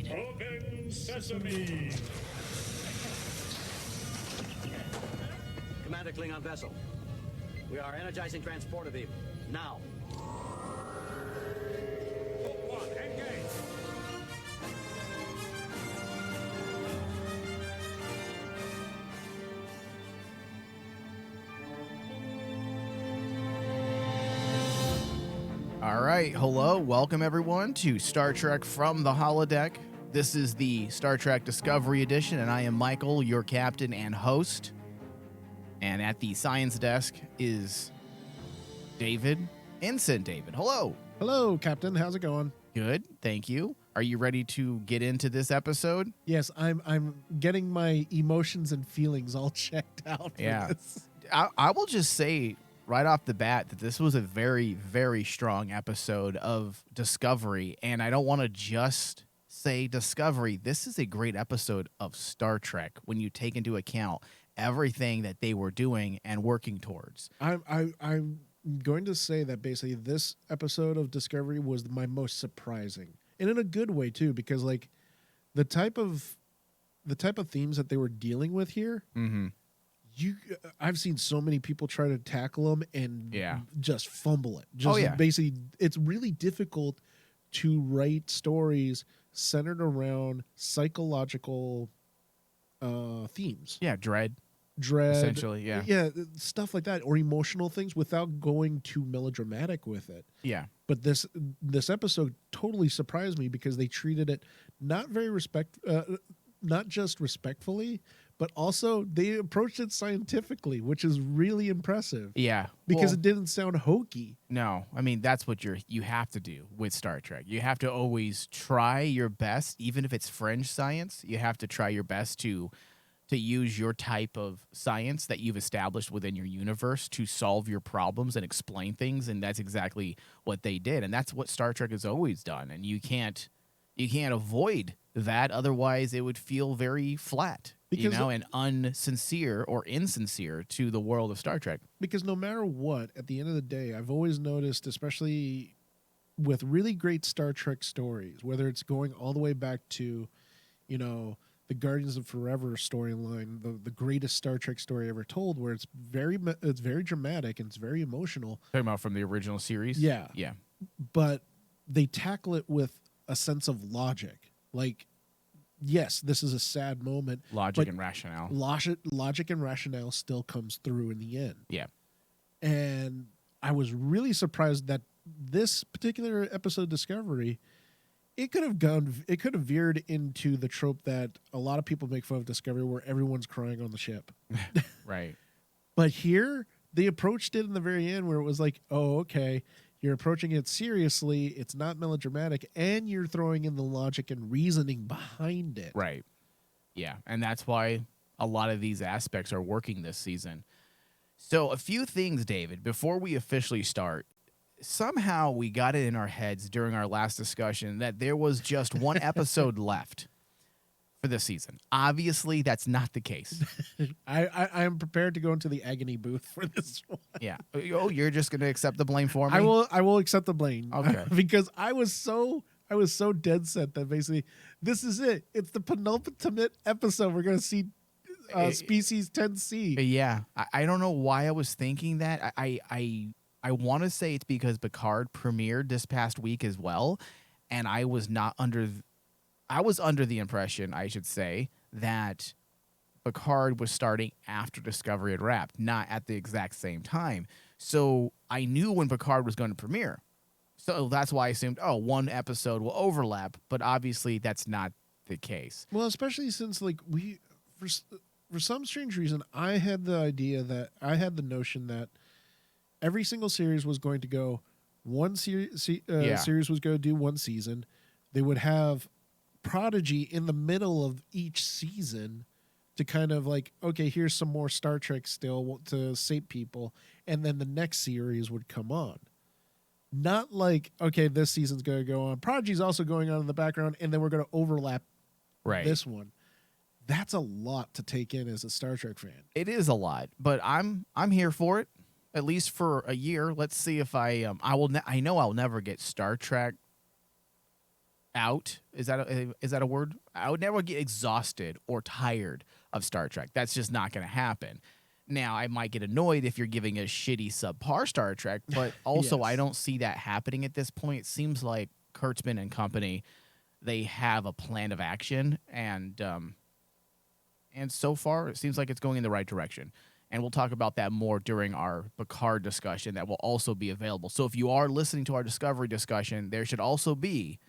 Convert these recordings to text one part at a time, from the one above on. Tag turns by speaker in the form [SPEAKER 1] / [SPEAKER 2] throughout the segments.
[SPEAKER 1] Open sesame.
[SPEAKER 2] Commander Klingon vessel. We are energizing transporter vehicle. Now.
[SPEAKER 1] Hope one, engage.
[SPEAKER 3] All right, hello, welcome everyone to Star Trek from the Holodeck. This is the Star Trek Discovery Edition, and I am Michael, your captain and host. And at the science desk is David, Ensign David. Hello.
[SPEAKER 4] Hello, Captain. How's it going?
[SPEAKER 3] Good, thank you. Are you ready to get into this episode?
[SPEAKER 4] Yes, I'm getting my emotions and feelings all checked out for this.
[SPEAKER 3] I will just say right off the bat that this was a very, very strong episode of Discovery, and I don't want to just say Discovery. This is a great episode of Star Trek when you take into account everything that they were doing and working towards.
[SPEAKER 4] I'm going to say that basically this episode of Discovery was my most surprising, and in a good way too, because like the type of themes that they were dealing with here.
[SPEAKER 3] Mm-hmm.
[SPEAKER 4] I've seen so many people try to tackle them and just fumble it. Basically, it's really difficult to write stories centered around psychological themes.
[SPEAKER 3] Yeah, dread, essentially.
[SPEAKER 4] Yeah, stuff like that, or emotional things without going too melodramatic with it.
[SPEAKER 3] Yeah.
[SPEAKER 4] But this episode totally surprised me because they treated it not just respectfully, but also they approached it scientifically, which is really impressive.
[SPEAKER 3] Yeah.
[SPEAKER 4] Because it didn't sound hokey.
[SPEAKER 3] No, I mean, that's what you have to do with Star Trek. You have to always try your best, even if it's fringe science. You have to try your best to use your type of science that you've established within your universe to solve your problems and explain things, and that's exactly what they did. And that's what Star Trek has always done, and you can't avoid that, otherwise it would feel very flat. Because, and unsincere or insincere to the world of Star Trek. Because
[SPEAKER 4] no matter what, at the end of the day, I've always noticed, especially with really great Star Trek stories, whether it's going all the way back to, the Guardians of Forever storyline, the greatest Star Trek story ever told, where it's very dramatic and it's very emotional.
[SPEAKER 3] Talking about from the original series?
[SPEAKER 4] Yeah.
[SPEAKER 3] Yeah.
[SPEAKER 4] But they tackle it with a sense of logic. Like, yes, this is a sad moment.
[SPEAKER 3] Logic and rationale.
[SPEAKER 4] Logic and rationale still comes through in the end.
[SPEAKER 3] Yeah.
[SPEAKER 4] And I was really surprised that this particular episode of Discovery, it could have veered into the trope that a lot of people make fun of Discovery, where everyone's crying on the ship.
[SPEAKER 3] Right.
[SPEAKER 4] But here, they approached it in the very end where it was like, oh, okay, you're approaching it seriously, it's not melodramatic, and you're throwing in the logic and reasoning behind it.
[SPEAKER 3] Right. Yeah, and that's why a lot of these aspects are working this season. So a few things, David, before we officially start. Somehow we got it in our heads during our last discussion that there was just one episode left for this season. Obviously, that's not the case.
[SPEAKER 4] I am prepared to go into the agony booth for this one.
[SPEAKER 3] Yeah. Oh, you're just going to accept the blame for me?
[SPEAKER 4] I will accept the blame.
[SPEAKER 3] Okay.
[SPEAKER 4] Because I was so dead set that basically this is it. It's the penultimate episode. We're going to see Species 10C.
[SPEAKER 3] Yeah. I don't know why I was thinking that. I want to say it's because Picard premiered this past week as well, and I was under the impression, I should say, that Picard was starting after Discovery had wrapped, not at the exact same time. So I knew when Picard was going to premiere. So that's why I assumed, one episode will overlap, but obviously that's not the case.
[SPEAKER 4] Well, especially since for some strange reason, I had the notion that every single series was going to go series was going to do one season. They would have Prodigy in the middle of each season to kind of like, okay, here's some more Star Trek still to sate people, and then the next series would come on. Not like, okay, this season's going to go on. Prodigy's also going on in the background, and then we're going to overlap this one. That's a lot to take in as a Star Trek fan.
[SPEAKER 3] It is a lot, but I'm here for it. At least for a year. Let's see if I know I'll never get Star Trek out. Is that a word? I would never get exhausted or tired of Star Trek. That's just not going to happen. Now, I might get annoyed if you're giving a shitty subpar Star Trek, but also I
[SPEAKER 4] Yes.
[SPEAKER 3] don't see that happening at this point. It seems like Kurtzman and company, they have a plan of action, and so far it seems like it's going in the right direction. And we'll talk about that more during our Picard discussion that will also be available. So if you are listening to our Discovery discussion, there should also be,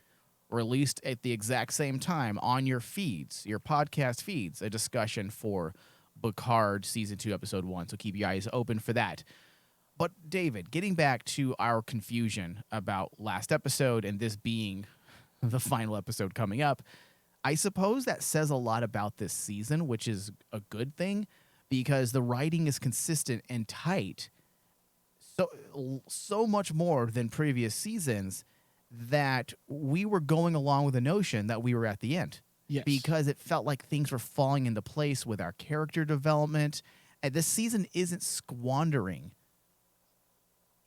[SPEAKER 3] released at the exact same time on your feeds, your podcast feeds, a discussion for Picard Season 2, Episode 1. So keep your eyes open for that. But, David, getting back to our confusion about last episode and this being the final episode coming up, I suppose that says a lot about this season, which is a good thing because the writing is consistent and tight so much more than previous seasons that we were going along with the notion that we were at the end.
[SPEAKER 4] Yes.
[SPEAKER 3] Because it felt like things were falling into place with our character development. And this season isn't squandering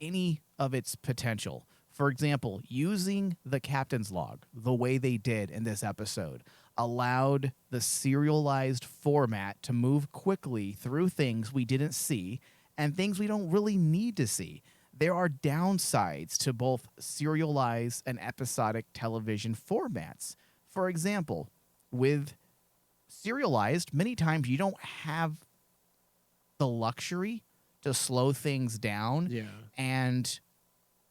[SPEAKER 3] any of its potential. For example, using the captain's log the way they did in this episode allowed the serialized format to move quickly through things we didn't see and things we don't really need to see. There are downsides to both serialized and episodic television formats. For example, with serialized, many times you don't have the luxury to slow things down and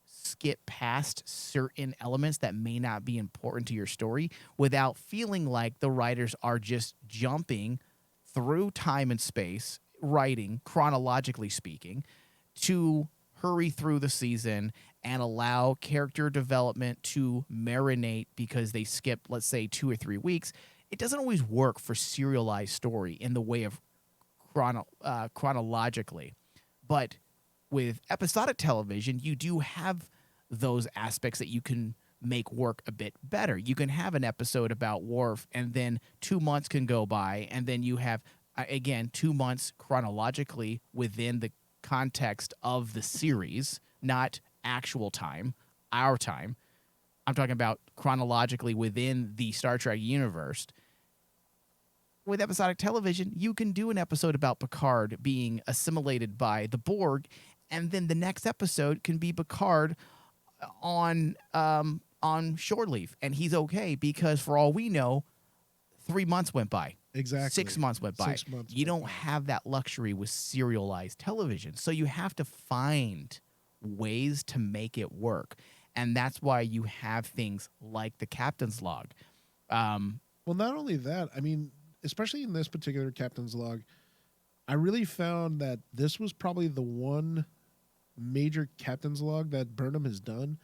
[SPEAKER 3] skip past certain elements that may not be important to your story without feeling like the writers are just jumping through time and space, writing, chronologically speaking, to hurry through the season and allow character development to marinate because they skipped, let's say, 2 or 3 weeks. It doesn't always work for serialized story in the way of chronologically. But with episodic television, you do have those aspects that you can make work a bit better. You can have an episode about Worf, and then 2 months can go by, and then you have, again, 2 months chronologically within the context of the series, not actual time, our time. I'm talking about chronologically within the Star Trek universe. With episodic television, you can do an episode about Picard being assimilated by the Borg, and then the next episode can be Picard on shore leave, and he's okay because for all we know, 3 months went by.
[SPEAKER 4] Exactly.
[SPEAKER 3] 6 months went by.
[SPEAKER 4] 6 months
[SPEAKER 3] You
[SPEAKER 4] went
[SPEAKER 3] don't
[SPEAKER 4] by.
[SPEAKER 3] have that luxury with serialized television, so you have to find ways to make it work, and that's why you have things like the captain's log.
[SPEAKER 4] Well, not only that, I mean, especially in this particular captain's log, I really found that this was probably the one major captain's log that Burnham has done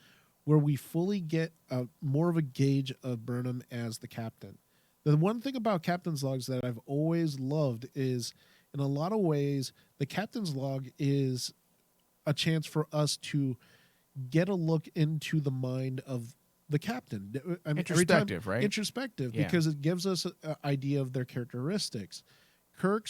[SPEAKER 4] where we fully get more of a gauge of Burnham as the captain. The one thing about captain's logs that I've always loved is, in a lot of ways, the captain's log is a chance for us to get a look into the mind of the captain. I mean,
[SPEAKER 3] Introspective, right?
[SPEAKER 4] Introspective,
[SPEAKER 3] Yeah.
[SPEAKER 4] because it gives us an idea of their characteristics.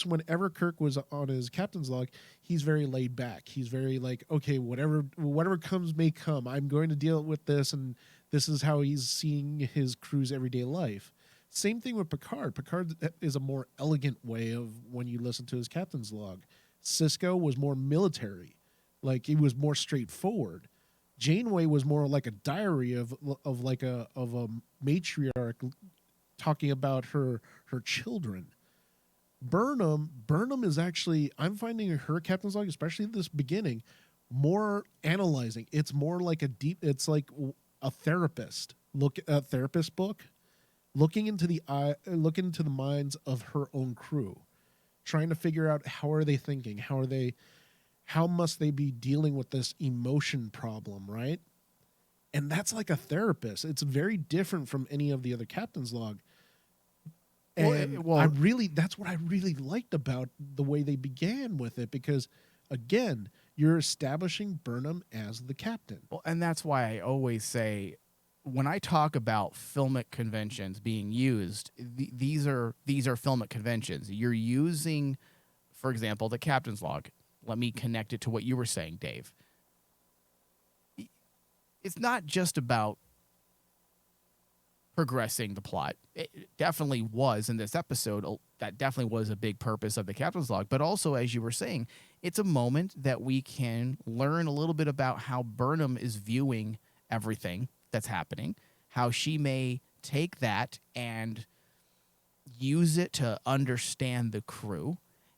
[SPEAKER 4] Whenever Kirk was on his captain's log, he's very laid back. He's very like, okay, whatever comes may come. I'm going to deal with this, and this is how he's seeing his crew's everyday life. Same thing with Picard. Picard is a more elegant way of when you listen to his captain's log. Sisko was more military, like he was more straightforward. Janeway was more like a diary of a matriarch talking about her children. Burnham is actually, I'm finding her captain's log, especially in this beginning, more analyzing. It's more like it's like a therapist book, looking into the minds of her own crew, trying to figure out how are they thinking, how must they be dealing with this emotion problem, right? And that's like a therapist. It's very different from any of the other captain's log. And that's what I really liked about the way they began with it, because again, you're establishing Burnham as the captain.
[SPEAKER 3] Well, and that's why I always say, when I talk about filmic conventions being used, these are filmic conventions. You're using, for example, the captain's log. Let me connect it to what you were saying, Dave. It's not just about progressing the plot. It definitely was in this episode. That definitely was a big purpose of the captain's log. But also, as you were saying, it's a moment that we can learn a little bit about how Burnham is viewing everything that's happening, how she may take that and use it to understand the crew.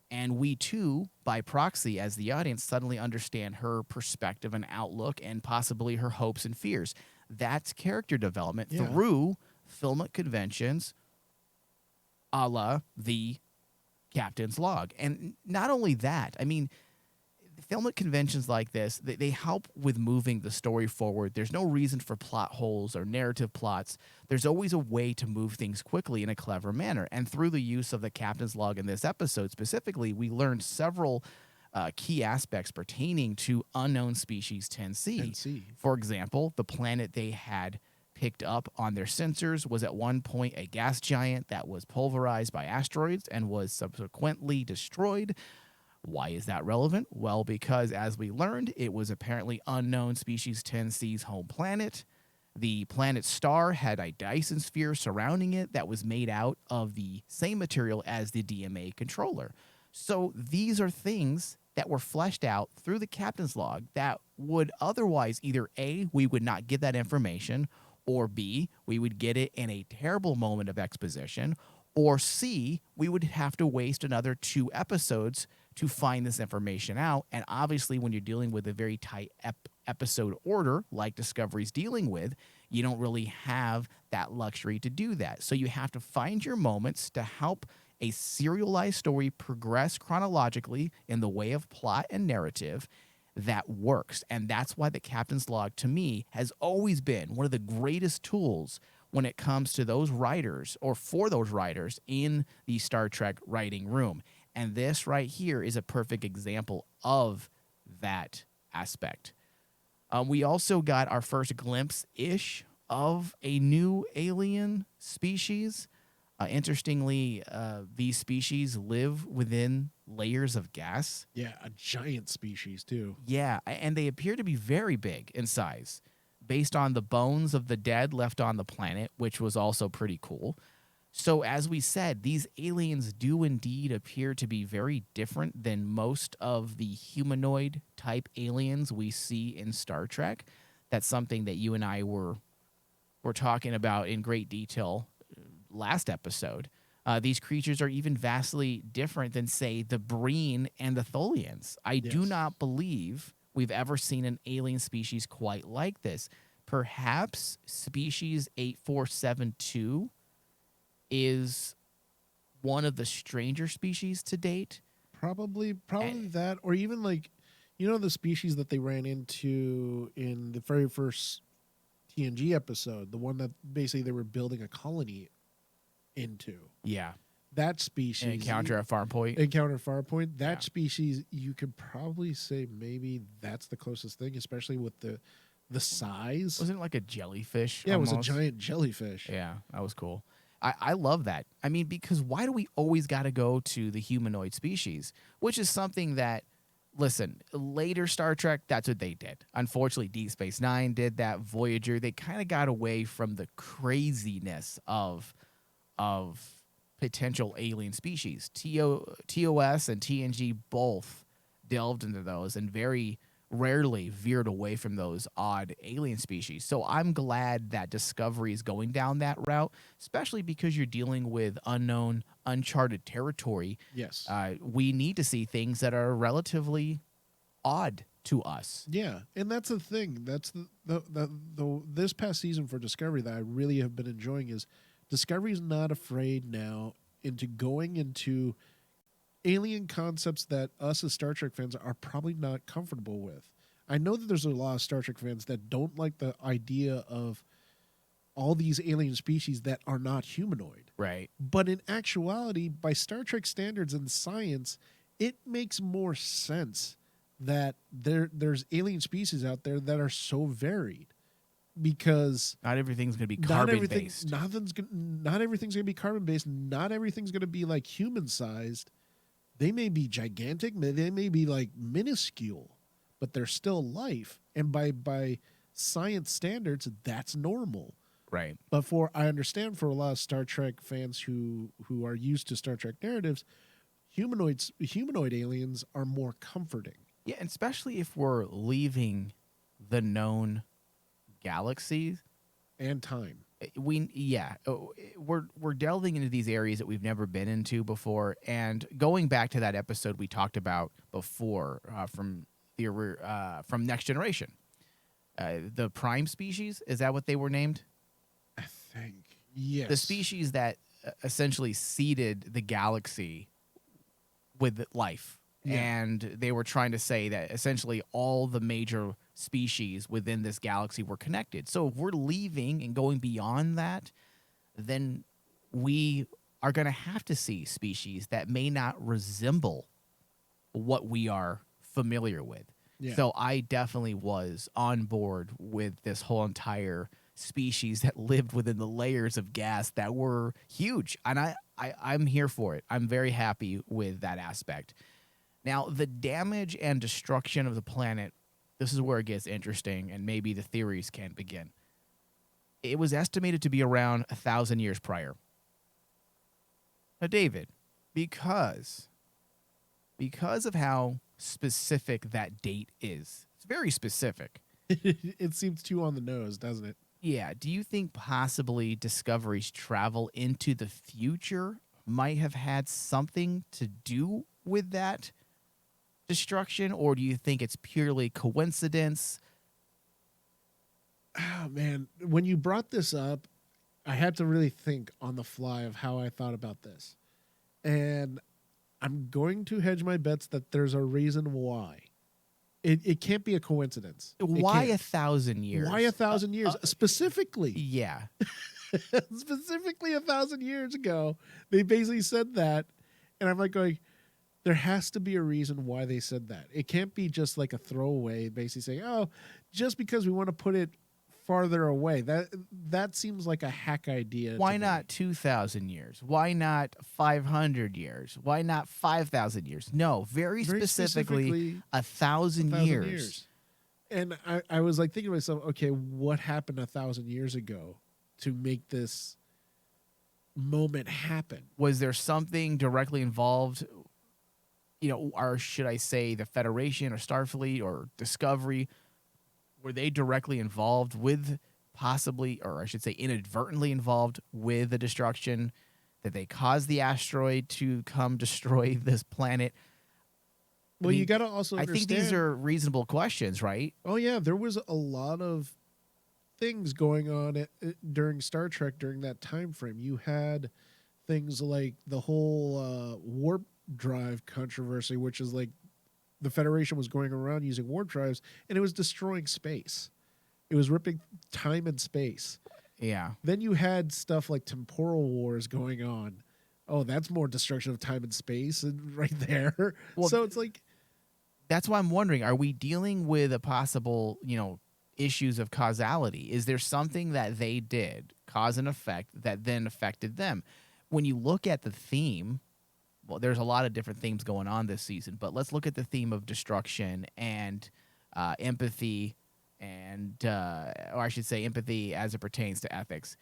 [SPEAKER 3] And we too, by proxy, as the audience, suddenly understand her perspective and outlook and possibly her hopes and fears. That's character development through filmic conventions a la the captain's log. And not only that, I mean, filmic conventions like this, they help with moving the story forward. There's no reason for plot holes or narrative plots. There's always a way to move things quickly in a clever manner. And through the use of the captain's log in this episode specifically, we learned several key aspects pertaining to unknown species 10C. For example, the planet they had picked up on their sensors was at one point a gas giant that was pulverized by asteroids and was subsequently destroyed. Why is that relevant? Well, because as we learned, it was apparently unknown species 10C's home planet. The planet's star had a Dyson sphere surrounding it that was made out of the same material as the DMA controller. So these are things that were fleshed out through the captain's log that would otherwise either A, we would not get that information, or B, we would get it in a terrible moment of exposition, or C, we would have to waste another 2 episodes to find this information out. And obviously, when you're dealing with a very tight episode order like Discovery's dealing with, you don't really have that luxury to do that. So you have to find your moments to help a serialized story progress chronologically in the way of plot and narrative that works. And that's why the captain's log, to me, has always been one of the greatest tools when it comes to those writers, or for those writers in the Star Trek writing room. And this right here is a perfect example of that aspect. We also got our first glimpse-ish of a new alien species. Interestingly, these species live within layers of gas.
[SPEAKER 4] Yeah, a giant species, too.
[SPEAKER 3] Yeah, and they appear to be very big in size, based on the bones of the dead left on the planet, which was also pretty cool. So as we said, these aliens do indeed appear to be very different than most of the humanoid type aliens we see in Star Trek. That's something that you and I were talking about in great detail last episode. These creatures are even vastly different than, say, the Breen and the Tholians. I do not believe we've ever seen an alien species quite like this. Perhaps species 8472 is one of the stranger species to date.
[SPEAKER 4] Probably that, or even like, the species that they ran into in the very first TNG episode, the one that basically they were building a colony into.
[SPEAKER 3] Yeah.
[SPEAKER 4] That species.
[SPEAKER 3] Encounter at Farpoint.
[SPEAKER 4] That species, you could probably say maybe that's the closest thing, especially with the size.
[SPEAKER 3] Wasn't it like a jellyfish?
[SPEAKER 4] Yeah,
[SPEAKER 3] almost?
[SPEAKER 4] It was a giant jellyfish.
[SPEAKER 3] Yeah, that was cool. I love that. I mean, because why do we always got to go to the humanoid species? Which is something that, listen, later Star Trek, that's what they did. Unfortunately, Deep Space Nine did that. Voyager, they kind of got away from the craziness of potential alien species. TOS and TNG both delved into those and very rarely veered away from those odd alien species. So I'm glad that Discovery is going down that route, especially because you're dealing with unknown, uncharted territory.
[SPEAKER 4] Yes.
[SPEAKER 3] We need to see things that are relatively odd to us.
[SPEAKER 4] Yeah, and that's the thing. That's the this past season for Discovery that I really have been enjoying is Discovery's not afraid now into going into alien concepts that us as Star Trek fans are probably not comfortable with. I know that there's a lot of Star Trek fans that don't like the idea of all these alien species that are not humanoid.
[SPEAKER 3] Right.
[SPEAKER 4] But in actuality, by Star Trek standards and science, it makes more sense that there's alien species out there that are so varied. Because
[SPEAKER 3] not everything's going to be carbon based.
[SPEAKER 4] Not everything's going to be carbon based. Not everything's going to be like human sized. They may be gigantic. They may be like minuscule, but they're still life. And by science standards, that's normal.
[SPEAKER 3] Right.
[SPEAKER 4] But I understand for a lot of Star Trek fans who are used to Star Trek narratives, humanoid aliens are more comforting.
[SPEAKER 3] Yeah, and especially if we're leaving the known galaxies.
[SPEAKER 4] And time.
[SPEAKER 3] We're delving into these areas that we've never been into before, and going back to that episode we talked about before from Next Generation, the Prime species, is that what they were named?
[SPEAKER 4] I think yes.
[SPEAKER 3] The species that essentially seeded the galaxy with life.
[SPEAKER 4] Yeah.
[SPEAKER 3] And they were trying to say that essentially all the major species within this galaxy were connected. So if we're leaving and going beyond that, then we are going to have to see species that may not resemble what we are familiar with.
[SPEAKER 4] Yeah.
[SPEAKER 3] So I definitely was on board with this whole entire species that lived within the layers of gas that were huge. And I'm here for it. I'm very happy with that aspect. Now, the damage and destruction of the planet, this is where it gets interesting, and maybe the theories can begin. It was estimated to be around 1,000 years prior. Now, David, because of how specific that date is, it's very specific.
[SPEAKER 4] It seems too on the nose, doesn't it?
[SPEAKER 3] Yeah. Do you think possibly Discovery's travel into the future might have had something to do with that destruction, or do you think it's purely coincidence?
[SPEAKER 4] Oh, man. When you brought this up, I had to really think on the fly of how I thought about this. And I'm going to hedge my bets that there's a reason why. It can't be a coincidence.
[SPEAKER 3] Why 1,000 years?
[SPEAKER 4] Why 1,000 years? Specifically.
[SPEAKER 3] Yeah.
[SPEAKER 4] Specifically 1,000 years ago, they basically said that. And I'm like going, there has to be a reason why they said that. It can't be just like a throwaway, basically saying, oh, just because we want to put it farther away. That seems like a hack idea.
[SPEAKER 3] Why not 2,000 years? Why not 500 years? Why not 5,000 years? No, very specifically 1,000 years.
[SPEAKER 4] And I was like thinking to myself, okay, what happened 1,000 years ago to make this moment happen?
[SPEAKER 3] Was there something directly involved, or should I say the Federation or Starfleet or Discovery? Were they directly involved with possibly, or I should say inadvertently involved with the destruction? That they caused the asteroid to come destroy this planet?
[SPEAKER 4] Well, you got to also understand.
[SPEAKER 3] I think these are reasonable questions, right?
[SPEAKER 4] Oh, yeah. There was a lot of things going on during Star Trek during that time frame. You had things like the whole warp drive controversy, which is like the Federation was going around using warp drives, and it was destroying space. It was ripping time and space.
[SPEAKER 3] Yeah.
[SPEAKER 4] Then you had stuff like temporal wars going on. Oh, that's more destruction of time and space right there.
[SPEAKER 3] Well,
[SPEAKER 4] so it's like...
[SPEAKER 3] That's why I'm wondering, are we dealing with a possible, issues of causality? Is there something that they did, cause and effect, that then affected them? When you look at the theme... Well, there's a lot of different themes going on this season, but let's look at the theme of destruction and empathy, and or I should say empathy as it pertains to ethics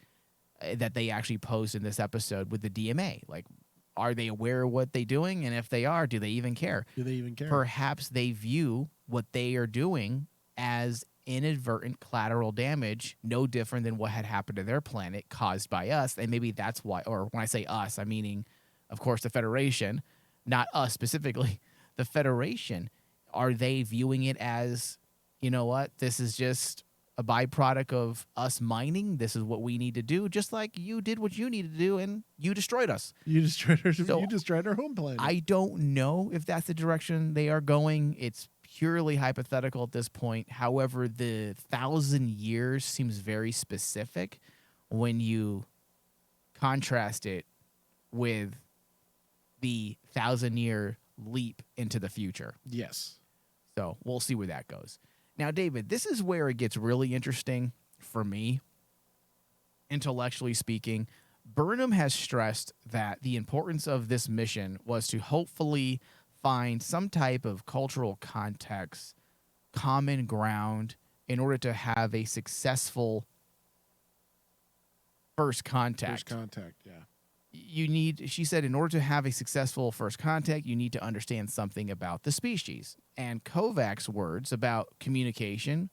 [SPEAKER 3] that they actually posed in this episode with the DMA. Like, are they aware of what they're doing? And if they are, do they even care?
[SPEAKER 4] Do they even care?
[SPEAKER 3] Perhaps they view what they are doing as inadvertent collateral damage, no different than what had happened to their planet caused by us. And maybe that's why, or when I say us, I'm meaning, of course, the Federation, not us specifically, the Federation. Are they viewing it as, you know what, this is just a byproduct of us mining? This is what we need to do, just like you did what you needed to do, and you destroyed us.
[SPEAKER 4] You destroyed our home planet.
[SPEAKER 3] I don't know if that's the direction they are going. It's purely hypothetical at this point. However, the 1,000 years seems very specific when you contrast it with the 1,000-year leap into the future.
[SPEAKER 4] Yes.
[SPEAKER 3] So we'll see where that goes. Now, David, this is where it gets really interesting for me, intellectually speaking. Burnham has stressed that the importance of this mission was to hopefully find some type of cultural context, common ground, in order to have a successful first contact.
[SPEAKER 4] First contact, yeah.
[SPEAKER 3] She said, in order to have a successful first contact, you need to understand something about the species. And Kovac's words about communication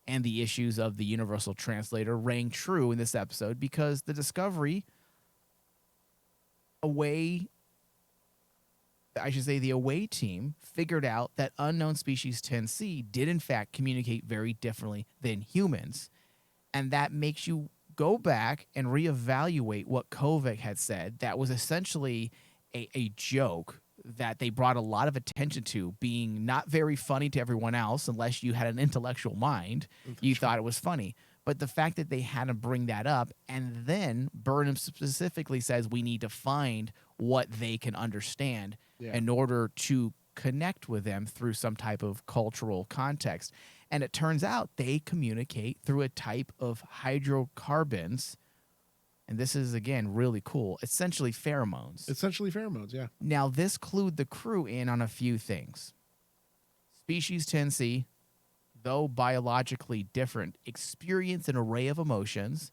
[SPEAKER 3] and the issues of the universal translator rang true in this episode because the Discovery, the away team figured out that unknown species 10C did in fact communicate very differently than humans. And that makes you go back and reevaluate what Kovac had said. That was essentially a joke that they brought a lot of attention to, being not very funny to everyone else unless you had an intellectual mind. You thought it was funny. But the fact that they had to bring that up, and then Burnham specifically says we need to find what they can understand in order to connect with them through some type of cultural context. And it turns out they communicate through a type of hydrocarbons. And this is, again, really cool. Essentially pheromones.
[SPEAKER 4] Yeah.
[SPEAKER 3] Now, this clued the crew in on a few things. Species 10C, though biologically different, experience an array of emotions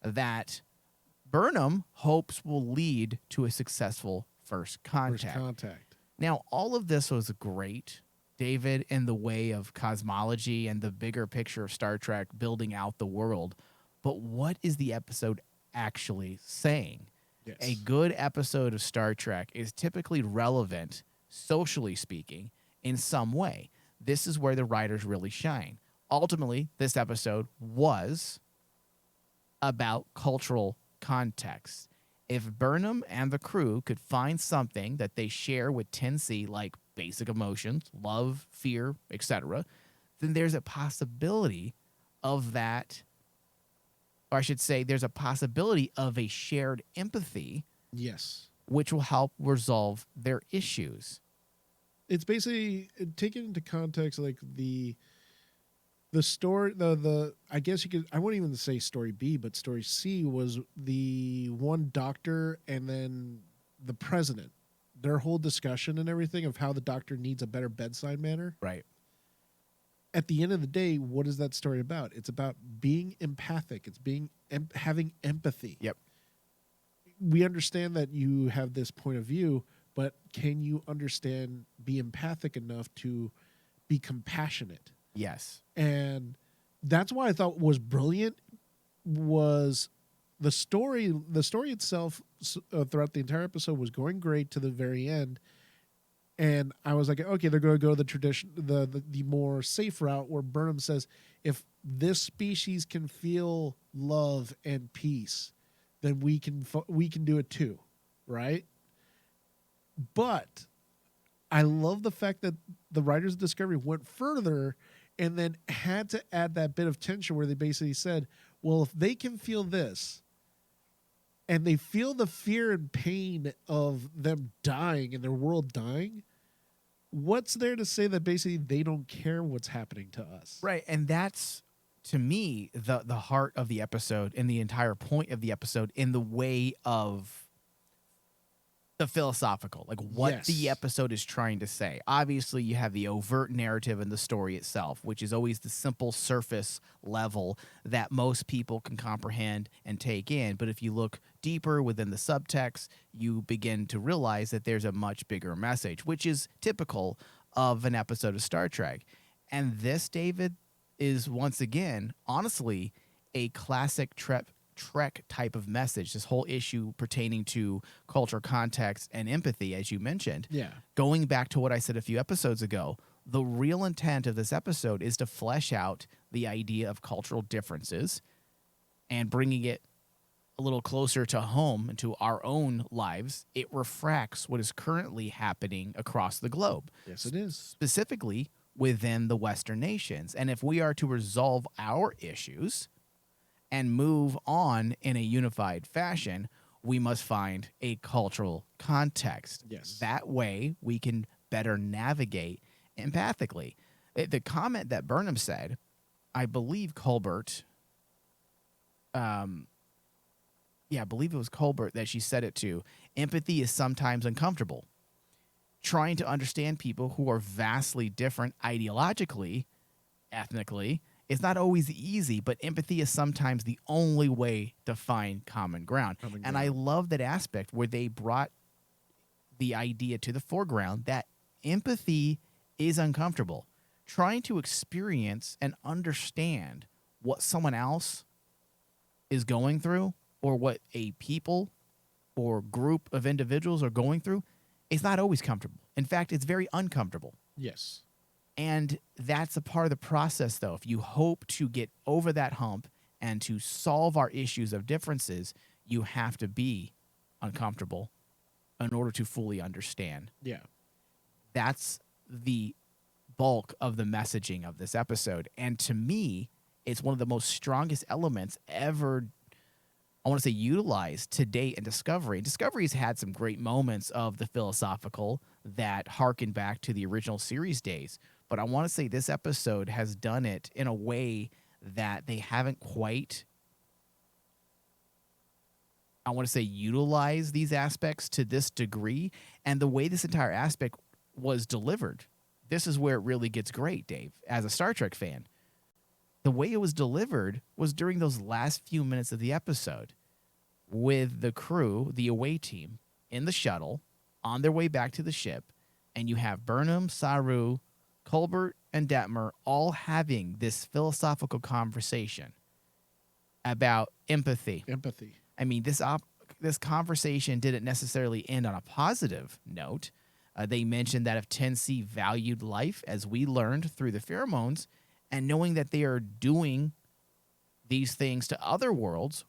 [SPEAKER 3] that Burnham hopes will lead to a successful first contact. Now, all of this was great, David, in the way of cosmology and the bigger picture of Star Trek building out the world. But what is the episode actually saying?
[SPEAKER 4] Yes.
[SPEAKER 3] A good episode of Star Trek is typically relevant, socially speaking, in some way. This is where the writers really shine. Ultimately, this episode was about cultural context. If Burnham and the crew could find something that they share with 10C, like basic emotions, love, fear, etc., then there's a possibility of that, or I should say there's a possibility of a shared empathy,
[SPEAKER 4] Yes.
[SPEAKER 3] which will help resolve their issues.
[SPEAKER 4] It's basically taken into context, like the story, I guess you could, I wouldn't even say story B, but story C was the one doctor and then the president, their whole discussion and everything of how the doctor needs a better bedside manner.
[SPEAKER 3] Right.
[SPEAKER 4] At the end of the day, what is that story about? It's about being empathic. It's having empathy.
[SPEAKER 3] Yep.
[SPEAKER 4] We understand that you have this point of view, but can you be empathic enough to be compassionate?
[SPEAKER 3] Yes.
[SPEAKER 4] And that's why I thought was brilliant was the story. The story itself throughout the entire episode was going great to the very end. And I was like, okay, they're going to go the tradition, the more safe route where Burnham says, if this species can feel love and peace, then we can do it too, right? But I love the fact that the writers of Discovery went further and then had to add that bit of tension where they basically said, well, if they can feel this and they feel the fear and pain of them dying and their world dying, what's there to say that basically they don't care what's happening to us?
[SPEAKER 3] Right. And that's, to me, the heart of the episode and the entire point of the episode in the way of the philosophical, like what the episode is trying to say. Obviously, you have the overt narrative in the story itself, which is always the simple surface level that most people can comprehend and take in. But if you look deeper within the subtext, you begin to realize that there's a much bigger message, which is typical of an episode of Star Trek. And this, David, is once again, honestly, a classic Trek type of message. This whole issue pertaining to culture, context, and empathy, as you mentioned.
[SPEAKER 4] Yeah.
[SPEAKER 3] Going back to what I said a few episodes ago, the real intent of this episode is to flesh out the idea of cultural differences and bringing it a little closer to home and to our own lives. It refracts what is currently happening across the globe.
[SPEAKER 4] Yes, it is.
[SPEAKER 3] Specifically within the Western nations. And if we are to resolve our issues and move on in a unified fashion, we must find a cultural context.
[SPEAKER 4] Yes.
[SPEAKER 3] That way we can better navigate empathically. The comment that Burnham said, I believe Colbert, I believe it was Colbert that she said it to, empathy is sometimes uncomfortable. Trying to understand people who are vastly different ideologically, ethnically, It's not always easy, but empathy is sometimes the only way to find common ground. And I love that aspect where they brought the idea to the foreground that empathy is uncomfortable. Trying to experience and understand what someone else is going through or what a people or group of individuals are going through is not always comfortable. In fact, it's very uncomfortable.
[SPEAKER 4] Yes.
[SPEAKER 3] And that's a part of the process, though. If you hope to get over that hump and to solve our issues of differences, you have to be uncomfortable in order to fully understand.
[SPEAKER 4] Yeah.
[SPEAKER 3] That's the bulk of the messaging of this episode. And to me, it's one of the most strongest elements ever, I want to say, utilized to date in Discovery. Discovery's had some great moments of the philosophical that harken back to the original series days. But I want to say this episode has done it in a way that they haven't quite, I want to say, utilized these aspects to this degree. And the way this entire aspect was delivered, this is where it really gets great, Dave, as a Star Trek fan. The way it was delivered was during those last few minutes of the episode with the crew, the away team, in the shuttle on their way back to the ship. And you have Burnham, Saru, Colbert, and Detmer all having this philosophical conversation about empathy.
[SPEAKER 4] Empathy.
[SPEAKER 3] I mean, this conversation didn't necessarily end on a positive note. They mentioned that if 10C valued life, as we learned through the pheromones, and knowing that they are doing these things to other worlds,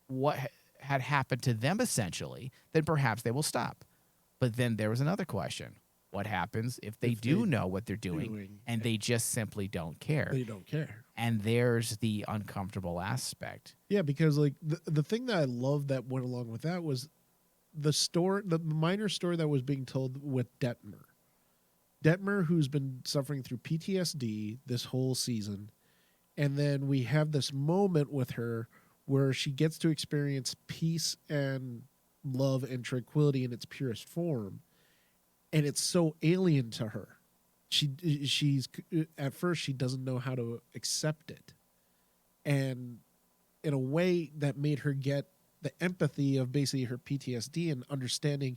[SPEAKER 3] what had happened to them essentially, then perhaps they will stop. But then there was another question. What happens if they do know what they're doing and they just simply don't care?
[SPEAKER 4] They don't care.
[SPEAKER 3] And there's the uncomfortable aspect.
[SPEAKER 4] Yeah, because like the thing that I love that went along with that was the minor story that was being told with Detmer. Detmer, who's been suffering through PTSD this whole season, and then we have this moment with her where she gets to experience peace and love and tranquility in its purest form, and it's so alien to her. She's at first she doesn't know how to accept it, and in a way that made her get the empathy of basically her PTSD and understanding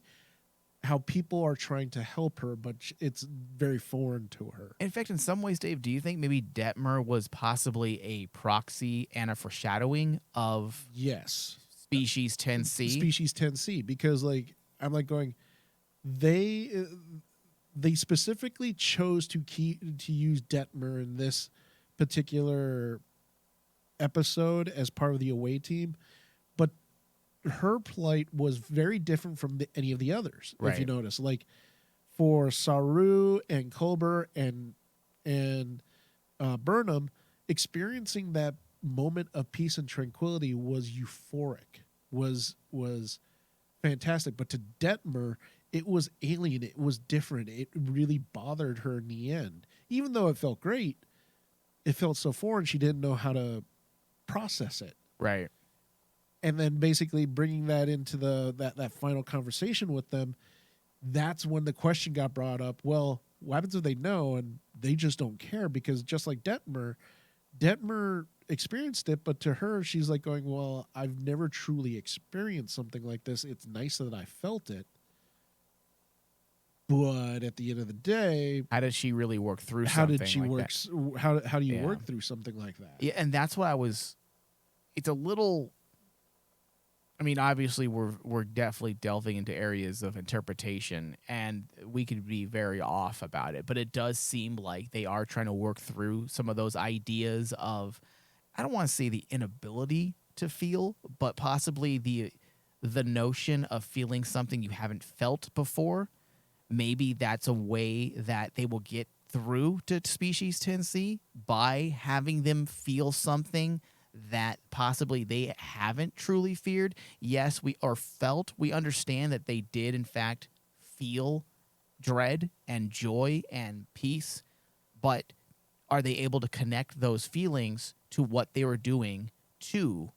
[SPEAKER 4] how people are trying to help her, but it's very foreign to her.
[SPEAKER 3] In fact, in some ways, Dave, do you think maybe Detmer was possibly a proxy and a foreshadowing of
[SPEAKER 4] Yes,
[SPEAKER 3] Species 10C?
[SPEAKER 4] Species 10C, because like I'm like going, they specifically chose to use Detmer in this particular episode as part of the away team, but her plight was very different from any of the others. Right. If you notice, like for Saru and Colbert and Burnham, experiencing that moment of peace and tranquility was euphoric, was fantastic. But to Detmer, it was alien. It was different. It really bothered her in the end. Even though it felt great, it felt so foreign. She didn't know how to process it.
[SPEAKER 3] Right.
[SPEAKER 4] And then basically bringing that into that final conversation with them, that's when the question got brought up. Well, what happens if they know and they just don't care? Because just like Detmer experienced it, but to her, she's like going, well, I've never truly experienced something like this. It's nice that I felt it. But at the end of the day,
[SPEAKER 3] how did she really work through
[SPEAKER 4] how
[SPEAKER 3] something
[SPEAKER 4] did she
[SPEAKER 3] like
[SPEAKER 4] work?
[SPEAKER 3] that?
[SPEAKER 4] How do you work through something like that?
[SPEAKER 3] Yeah, and that's what it's a little, I mean, obviously we're definitely delving into areas of interpretation, and we could be very off about it, but it does seem like they are trying to work through some of those ideas of, I don't want to say the inability to feel, but possibly the notion of feeling something you haven't felt before. Maybe that's a way that they will get through to Species 10C by having them feel something that possibly they haven't truly feared. Yes, we understand that they did in fact feel dread and joy and peace, but are they able to connect those feelings to what they were doing to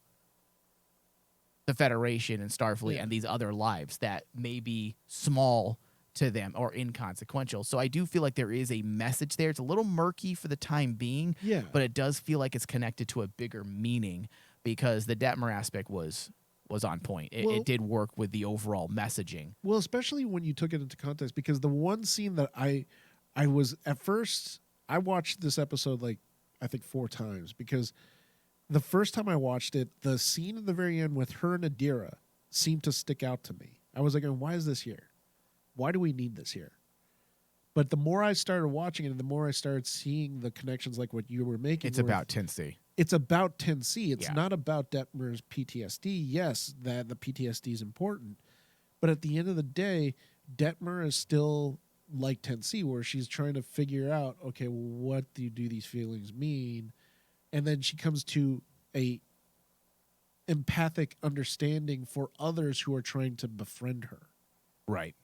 [SPEAKER 3] the Federation and Starfleet and these other lives that may be small to them or inconsequential. So I do feel like there is a message there. It's a little murky for the time being,
[SPEAKER 4] Yeah.
[SPEAKER 3] but it does feel like it's connected to a bigger meaning because the Detmer aspect was on point. It did work with the overall messaging.
[SPEAKER 4] Well, especially when you took it into context, because the one scene that I was at first, I watched this episode like I think 4 times, because the first time I watched it, the scene at the very end with her and Adira seemed to stick out to me. I was like, why is this here? Why do we need this here? But the more I started watching it and the more I started seeing the connections like what you were making.
[SPEAKER 3] It's about 10C.
[SPEAKER 4] It's about 10C. It's
[SPEAKER 3] Yeah.
[SPEAKER 4] not about Detmer's PTSD. Yes, that the PTSD is important. But at the end of the day, Detmer is still like 10C, where she's trying to figure out, okay, well, what do these feelings mean? And then she comes to a empathic understanding for others who are trying to befriend her.
[SPEAKER 3] Right.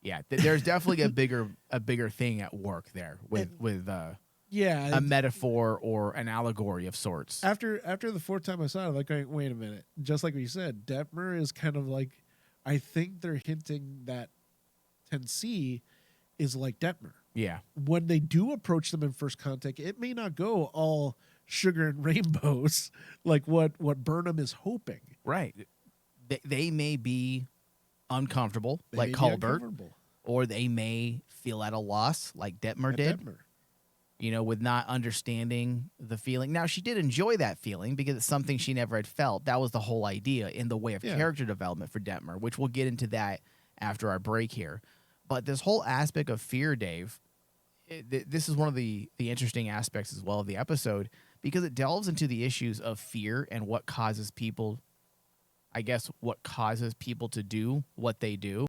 [SPEAKER 3] Yeah. There's definitely a bigger thing at work there with
[SPEAKER 4] Yeah,
[SPEAKER 3] a metaphor or an allegory of sorts.
[SPEAKER 4] After the 4th time I saw it, I'm like, wait a minute. Just like we said, Detmer is kind of like, I think they're hinting that 10C is like Detmer.
[SPEAKER 3] Yeah.
[SPEAKER 4] When they do approach them in first contact, it may not go all sugar and rainbows like what Burnham is hoping.
[SPEAKER 3] Right. They may be uncomfortable,
[SPEAKER 4] They
[SPEAKER 3] like
[SPEAKER 4] may be
[SPEAKER 3] Colbert,
[SPEAKER 4] uncomfortable.
[SPEAKER 3] or they may feel at a loss, like Detmer did.
[SPEAKER 4] Detmer.
[SPEAKER 3] You know, with not understanding the feeling. Now, she did enjoy that feeling because it's something she never had felt. That was the whole idea in the way of character development for Detmer, which we'll get into that after our break here. But this whole aspect of fear, Dave, this is one of the interesting aspects as well of the episode, because it delves into the issues of fear and what causes people, I guess, what causes people to do what they do.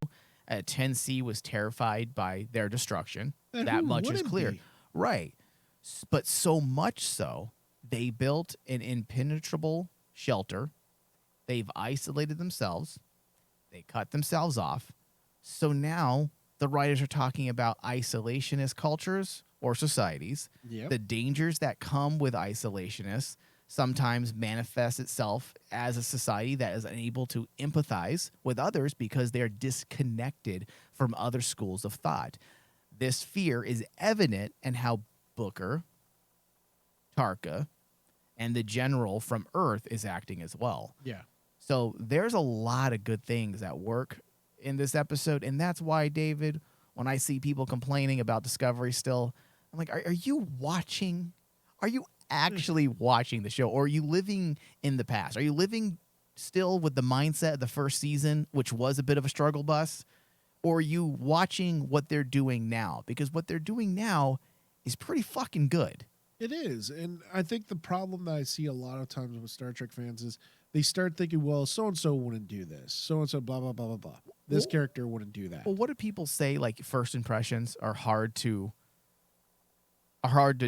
[SPEAKER 3] 10C was terrified by their destruction.
[SPEAKER 4] And
[SPEAKER 3] that
[SPEAKER 4] who
[SPEAKER 3] much is
[SPEAKER 4] wouldn't
[SPEAKER 3] clear.
[SPEAKER 4] be?
[SPEAKER 3] Right. But so much so, they built an impenetrable shelter. They've isolated themselves. They cut themselves off. So now the writers are talking about isolationist cultures or societies.
[SPEAKER 4] Yep.
[SPEAKER 3] The dangers that come with isolationists sometimes manifest itself as a society that is unable to empathize with others because they're disconnected from other schools of thought. This fear is evident in how Booker, Tarka, and the general from Earth is acting as well.
[SPEAKER 4] Yeah.
[SPEAKER 3] So there's a lot of good things at work in this episode, and that's why, David, when I see people complaining about Discovery still, I'm like, are you watching? Are you actually watching the show, or are you living in the past? Are you living still with the mindset of the first season, which was a bit of a struggle bus? Or are you watching what they're doing now? Because what they're doing now is pretty fucking good.
[SPEAKER 4] It is. And I think the problem that I see a lot of times with Star Trek fans is they start thinking, well, so-and-so wouldn't do this. So-and-so, blah, blah, blah, blah, blah. This character wouldn't do that.
[SPEAKER 3] Well, what do people say, like, first impressions are hard to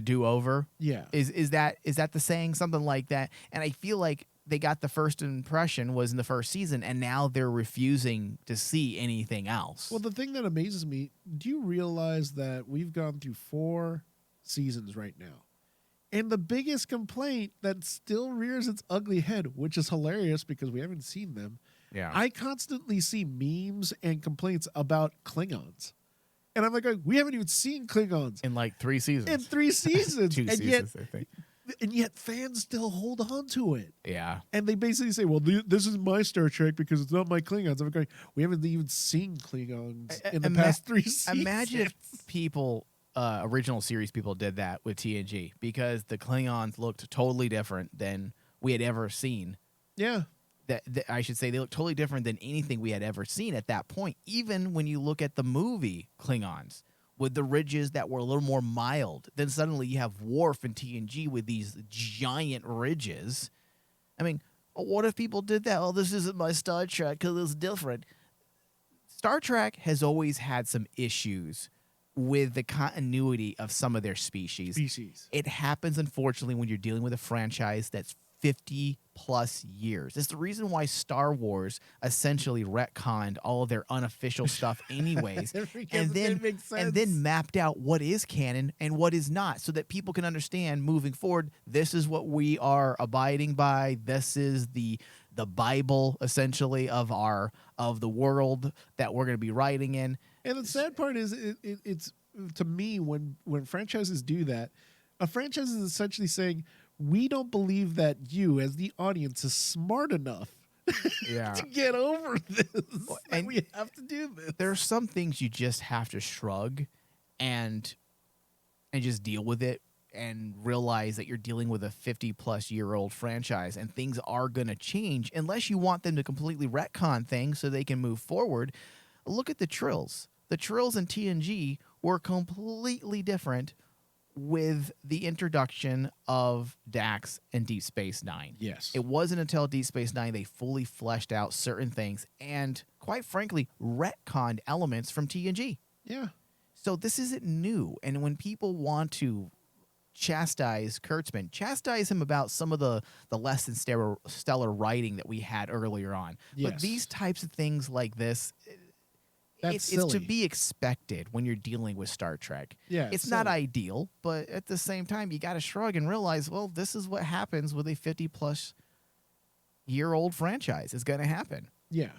[SPEAKER 3] do over?
[SPEAKER 4] Yeah.
[SPEAKER 3] Is that the saying? Something like that? And I feel like they got the first impression was in the first season, and now they're refusing to see anything else.
[SPEAKER 4] Well, the thing that amazes me, do you realize that we've gone through 4 seasons right now? And the biggest complaint that still rears its ugly head, which is hilarious because we haven't seen them,
[SPEAKER 3] yeah.
[SPEAKER 4] I constantly see memes and complaints about Klingons. And I'm like, we haven't even seen Klingons
[SPEAKER 3] in like 3 seasons.
[SPEAKER 4] in 3 seasons.
[SPEAKER 3] 2
[SPEAKER 4] and
[SPEAKER 3] seasons, I think.
[SPEAKER 4] And yet fans still hold on to it.
[SPEAKER 3] Yeah.
[SPEAKER 4] And they basically say, well, this is my Star Trek because it's not my Klingons. I'm going, we haven't even seen Klingons in the past 3 seasons.
[SPEAKER 3] Imagine if people, original series people did that with TNG, because the Klingons looked totally different than we had ever seen.
[SPEAKER 4] Yeah.
[SPEAKER 3] That I should say, they look totally different than anything we had ever seen at that point. Even when you look at the movie Klingons, with the ridges that were a little more mild, then suddenly you have Worf and TNG with these giant ridges. I mean, what if people did that? Oh, this isn't my Star Trek because it's different. Star Trek has always had some issues with the continuity of some of their species. It happens, unfortunately, when you're dealing with a franchise that's 50-plus years. It's the reason why Star Wars essentially retconned all of their unofficial stuff anyways, and then mapped out what is canon and what is not, so that people can understand moving forward, this is what we are abiding by. This is the Bible, essentially, of the world that we're going to be writing in.
[SPEAKER 4] And the sad part is, it's to me when franchises do that, a franchise is essentially saying, we don't believe that you, as the audience, is smart enough
[SPEAKER 3] Yeah.
[SPEAKER 4] to get over this.
[SPEAKER 3] And
[SPEAKER 4] And we have to do this.
[SPEAKER 3] There are some things you just have to shrug and just deal with it and realize that you're dealing with a 50-plus-year-old franchise and things are going to change unless you want them to completely retcon things so they can move forward. Look at the Trills. The Trills in TNG were completely different with the introduction of Dax and Deep Space Nine.
[SPEAKER 4] Yes.
[SPEAKER 3] It wasn't until Deep Space Nine they fully fleshed out certain things and, quite frankly, retconned elements from TNG.
[SPEAKER 4] Yeah.
[SPEAKER 3] So this isn't new. And when people want to chastise Kurtzman, chastise him about some of the less than stellar writing that we had earlier on.
[SPEAKER 4] Yes.
[SPEAKER 3] But these types of things like this,
[SPEAKER 4] That's
[SPEAKER 3] it's to
[SPEAKER 4] silly.
[SPEAKER 3] be expected when you're dealing with Star Trek.
[SPEAKER 4] Yeah,
[SPEAKER 3] It's
[SPEAKER 4] it's
[SPEAKER 3] not
[SPEAKER 4] silly.
[SPEAKER 3] ideal, but at the same time, you got to shrug and realize, well, this is what happens with a 50-plus-year-old franchise. It's going to happen.
[SPEAKER 4] Yeah.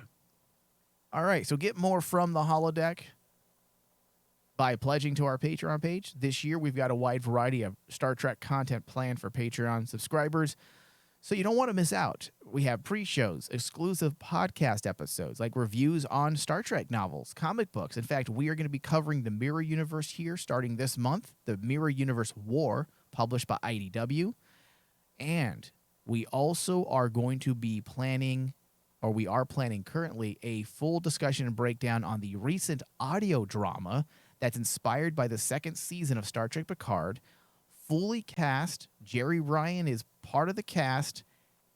[SPEAKER 3] All right, so get more from the Holodeck by pledging to our Patreon page. This year, we've got a wide variety of Star Trek content planned for Patreon subscribers, so you don't want to miss out. We have pre-shows, exclusive podcast episodes, like reviews on Star Trek novels, comic books. In fact, we are going to be covering the Mirror Universe here starting this month, the Mirror Universe War, published by IDW. And we also are going to be planning, or we are planning currently, a full discussion and breakdown on the recent audio drama that's inspired by the second season of Star Trek Picard. Fully cast. Jerry Ryan is part of the cast,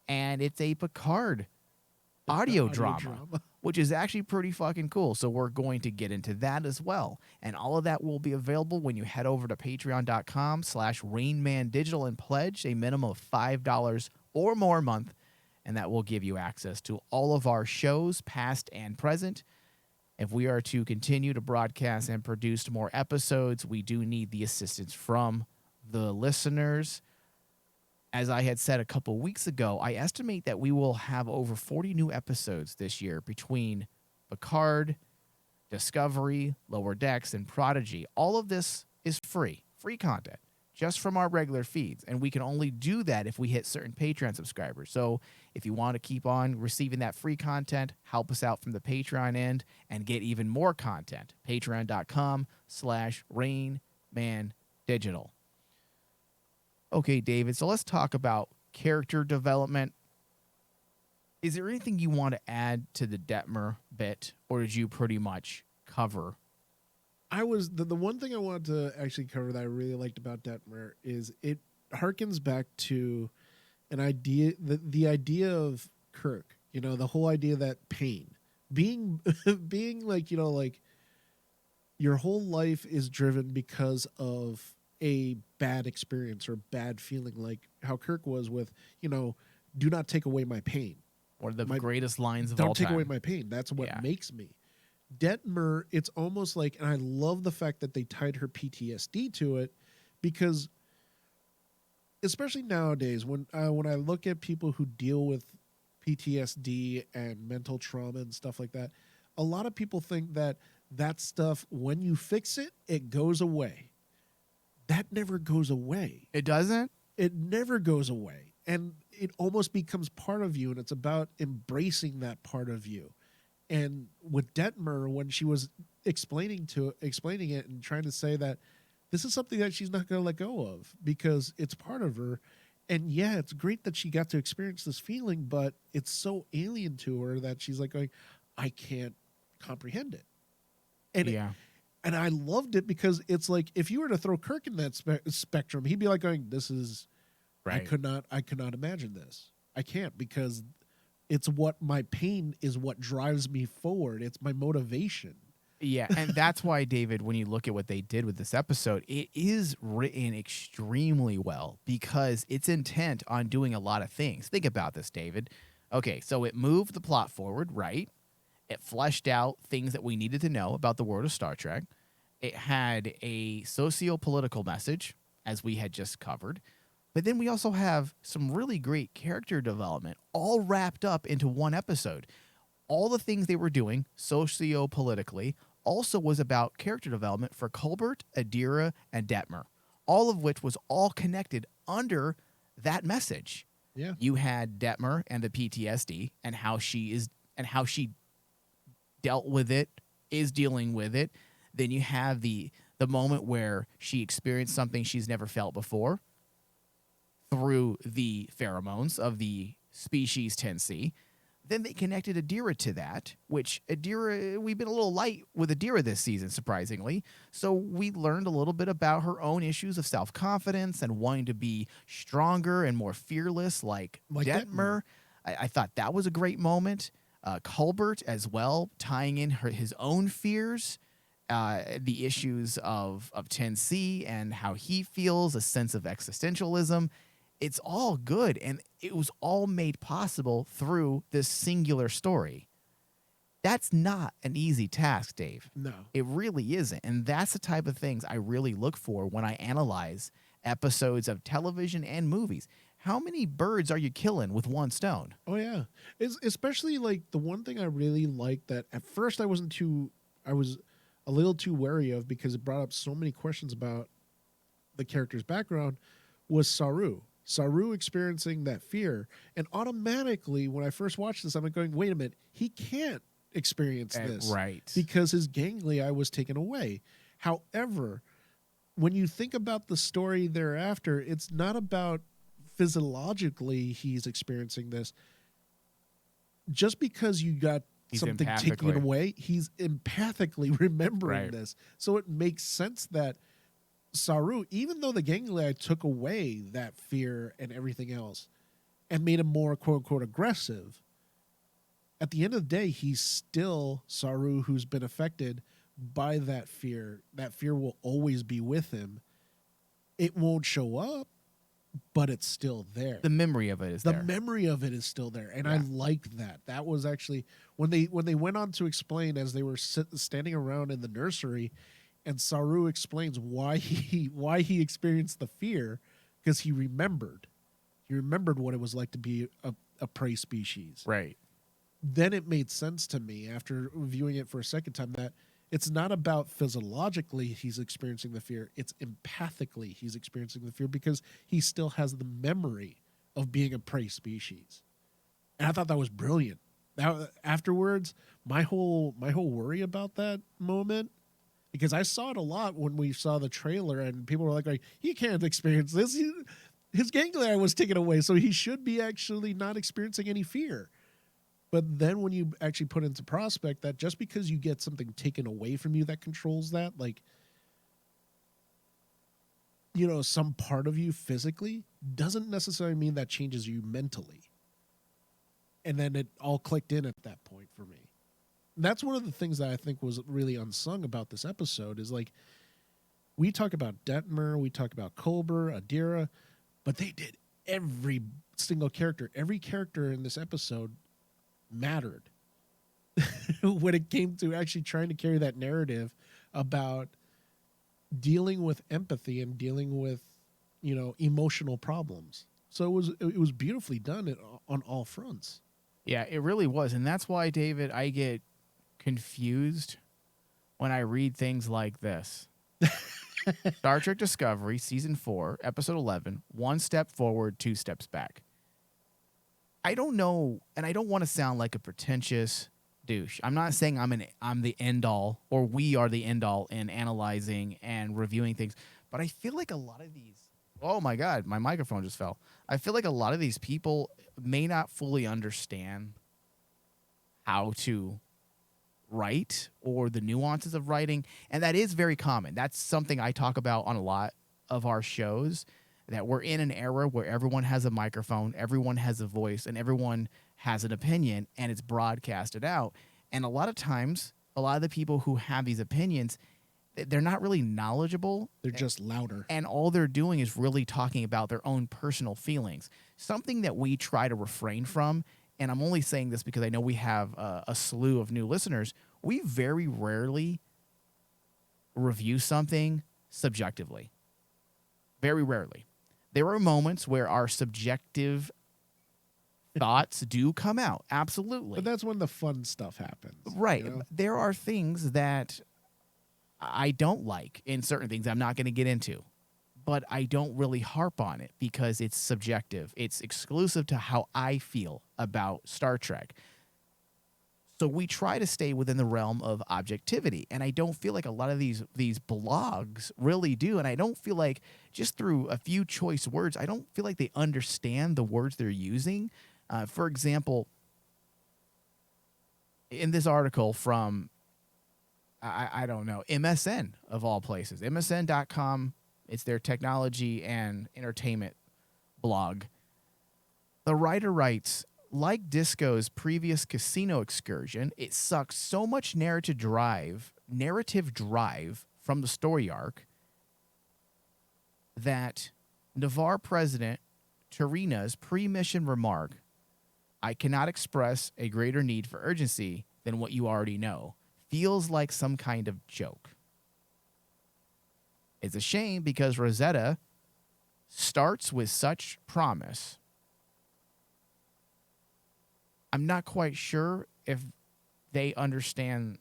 [SPEAKER 3] and it's a Picard audio drama, which is actually pretty fucking cool. So we're going to get into that as well. And all of that will be available when you head over to patreon.com/RainmanDigital and pledge a minimum of $5 or more a month. And that will give you access to all of our shows, past and present. If we are to continue to broadcast and produce more episodes, we do need the assistance from the listeners. As I had said a couple weeks ago, I estimate that we will have over 40 new episodes this year between Picard, Discovery, Lower Decks, and Prodigy. All of this is free content, just from our regular feeds. And we can only do that if we hit certain Patreon subscribers. So if you want to keep on receiving that free content, help us out from the Patreon end and get even more content. Patreon.com/RainmanDigital. Okay, David, so let's talk about character development. Is there anything you want to add to the Detmer bit, or did you pretty much cover?
[SPEAKER 4] I was the one thing I wanted to actually cover that I really liked about Detmer is it harkens back to an idea, the idea of Kirk, the whole idea that pain being like, like your whole life is driven because of a bad experience or bad feeling, like how Kirk was with, do not take away my pain.
[SPEAKER 3] One of the greatest lines of all
[SPEAKER 4] Don't
[SPEAKER 3] time.
[SPEAKER 4] take away my pain. That's what
[SPEAKER 3] Yeah.
[SPEAKER 4] makes me. Detmer, it's almost like, and I love the fact that they tied her PTSD to it, because especially nowadays when I look at people who deal with PTSD and mental trauma and stuff like that, a lot of people think that stuff, when you fix it, it goes away. That never goes away.
[SPEAKER 3] It doesn't?
[SPEAKER 4] It never goes away. And it almost becomes part of you, and it's about embracing that part of you. And with Detmer, when she was explaining it and trying to say that this is something that she's not going to let go of because it's part of her. And yeah, it's great that she got to experience this feeling, but it's so alien to her that she's like going, I can't comprehend it. And
[SPEAKER 3] Yeah.
[SPEAKER 4] and I loved it because it's like, if you were to throw Kirk in that spectrum, he'd be like going, this is,
[SPEAKER 3] Right.
[SPEAKER 4] I could not imagine this. I can't, because it's what my pain is, what drives me forward. It's my motivation.
[SPEAKER 3] Yeah, and that's why, David, when you look at what they did with this episode, it is written extremely well because it's intent on doing a lot of things. Think about this, David. Okay, so it moved the plot forward, right? It fleshed out things that we needed to know about the world of Star Trek. It had a socio-political message, as we had just covered. But then we also have some really great character development all wrapped up into one episode. All the things they were doing socio-politically, also was about character development for Colbert, Adira, and Detmer, all of which was all connected under that message.
[SPEAKER 4] Yeah.
[SPEAKER 3] You had Detmer and the PTSD and how she dealt with it, is dealing with it. Then you have the moment where she experienced something she's never felt before through the pheromones of the species 10C. Then they connected Adira to that, which Adira, we've been a little light with Adira this season, surprisingly. So we learned a little bit about her own issues of self-confidence and wanting to be stronger and more fearless like Detmer. I thought that was a great moment. Colbert as well, tying in his own fears, the issues of 10C and how he feels, a sense of existentialism. It's all good, and it was all made possible through this singular story. That's not an easy task, Dave.
[SPEAKER 4] No.
[SPEAKER 3] It really isn't, and that's the type of things I really look for when I analyze episodes of television and movies. How many birds are you killing with one stone?
[SPEAKER 4] Oh, yeah. Especially, like, the one thing I really liked that at first I was a little too wary of because it brought up so many questions about the character's background was Saru. Saru experiencing that fear. And automatically, when I first watched this, I'm going, wait a minute, he can't experience this.
[SPEAKER 3] Right.
[SPEAKER 4] Because his ganglia was taken away. However, when you think about the story thereafter, it's not about physiologically he's experiencing this. Just because you got something taken away, he's empathically remembering this. So it makes sense that Saru, even though the ganglia took away that fear and everything else and made him more quote-unquote aggressive, at the end of the day, he's still Saru who's been affected by that fear. That fear will always be with him. It won't show up, but it's still there.
[SPEAKER 3] The memory of it is there.
[SPEAKER 4] The memory of it is still there, and I liked that. That was actually when they went on to explain as they were standing around in the nursery, and Saru explains why he experienced the fear, because he remembered what it was like to be a prey species.
[SPEAKER 3] Right.
[SPEAKER 4] Then it made sense to me after viewing it for a second time that it's not about physiologically he's experiencing the fear. It's empathically he's experiencing the fear because he still has the memory of being a prey species. And I thought that was brilliant. Now, afterwards, my whole worry about that moment, because I saw it a lot when we saw the trailer and people were like he can't experience this. His ganglia was taken away, so he should be actually not experiencing any fear. But then when you actually put into prospect that just because you get something taken away from you that controls that, like, you know, some part of you physically doesn't necessarily mean that changes you mentally. And then it all clicked in at that point for me. And that's one of the things that I think was really unsung about this episode is, like, we talk about Detmer, we talk about Colbert, Adira, but they did every single character. Every character in this episode mattered when it came to actually trying to carry that narrative about dealing with empathy and dealing with, you know, emotional problems. So it was beautifully done on all fronts.
[SPEAKER 3] Yeah, it really was. And that's why, David, I get confused when I read things like this. Star Trek Discovery, Season 4, Episode 11, 1 step forward, 2 steps back. I don't know, and I don't want to sound like a pretentious douche. I'm not saying I'm the end all, or we are the end all in analyzing and reviewing things, but I feel like a lot of these, oh my God, my microphone just fell. I feel like a lot of these people may not fully understand how to write or the nuances of writing, and that is very common. That's something I talk about on a lot of our shows, that we're in an era where everyone has a microphone, everyone has a voice, and everyone has an opinion, and it's broadcasted out. And a lot of times, a lot of the people who have these opinions, they're not really knowledgeable.
[SPEAKER 4] They're just louder.
[SPEAKER 3] And all they're doing is really talking about their own personal feelings, something that we try to refrain from. And I'm only saying this because I know we have a slew of new listeners. We very rarely review something subjectively. Very rarely. There are moments where our subjective thoughts do come out. Absolutely.
[SPEAKER 4] But that's when the fun stuff happens.
[SPEAKER 3] Right.
[SPEAKER 4] You know?
[SPEAKER 3] There are things that I don't like in certain things I'm not going to get into, but I don't really harp on it because it's subjective. It's exclusive to how I feel about Star Trek. So we try to stay within the realm of objectivity, and I don't feel like a lot of these blogs really do, and I don't feel like just through a few choice words, I don't feel like they understand the words they're using. For example, in this article from I don't know, MSN of all places, MSN.com, it's their technology and entertainment blog. The writer writes, like Disco's previous casino excursion, it sucks so much narrative drive from the story arc that Navarre President Tarina's pre-mission remark, "I cannot express a greater need for urgency than what you already know," feels like some kind of joke. It's a shame because Rosetta starts with such promise. I'm not quite sure if they understand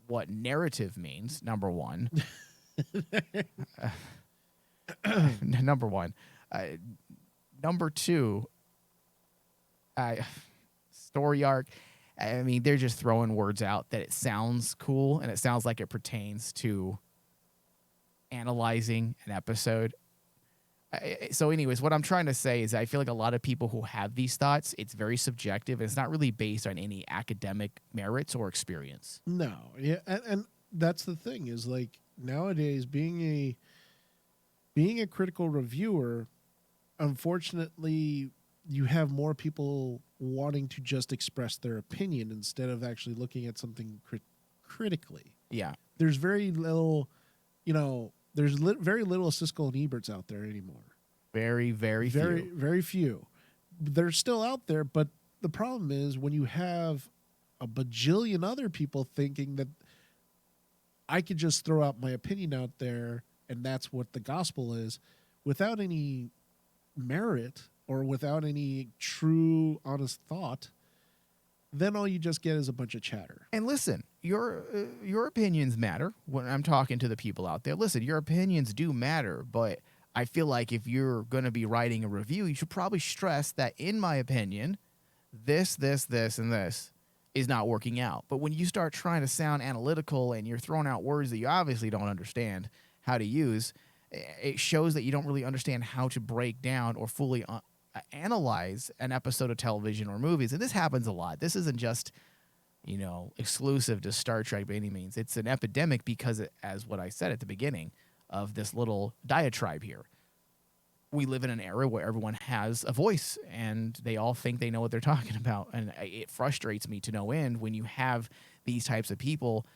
[SPEAKER 3] what narrative means, number one. Number one. Number two, story arc. I mean, they're just throwing words out that it sounds cool and it sounds like it pertains to analyzing an episode. So anyways, what I'm trying to say is I feel like a lot of people who have these thoughts, it's very subjective. And it's not really based on any academic merits or experience.
[SPEAKER 4] No. Yeah. And that's the thing is like nowadays being a critical reviewer, unfortunately, you have more people wanting to just express their opinion instead of actually looking at something critically.
[SPEAKER 3] Yeah.
[SPEAKER 4] There's very little, there's very little Siskel and Eberts out there anymore.
[SPEAKER 3] Very, very few.
[SPEAKER 4] Very few. They're still out there, but the problem is when you have a bajillion other people thinking that I could just throw out my opinion out there and that's what the gospel is without any merit or without any true, honest thought, then all you just get is a bunch of chatter.
[SPEAKER 3] And listen, your opinions matter when I'm talking to the people out there. Listen, your opinions do matter, but I feel like if you're going to be writing a review, you should probably stress that, in my opinion, this, and this is not working out. But when you start trying to sound analytical and you're throwing out words that you obviously don't understand how to use, it shows that you don't really understand how to break down or fully analyze an episode of television or movies. And this happens a lot. This isn't just, exclusive to Star Trek by any means. It's an epidemic because, as what I said at the beginning of this little diatribe here, we live in an era where everyone has a voice and they all think they know what they're talking about. And it frustrates me to no end when you have these types of people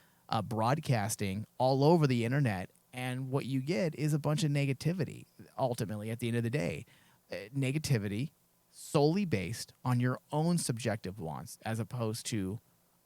[SPEAKER 3] broadcasting all over the internet, and what you get is a bunch of negativity, ultimately, at the end of the day. Negativity solely based on your own subjective wants as opposed to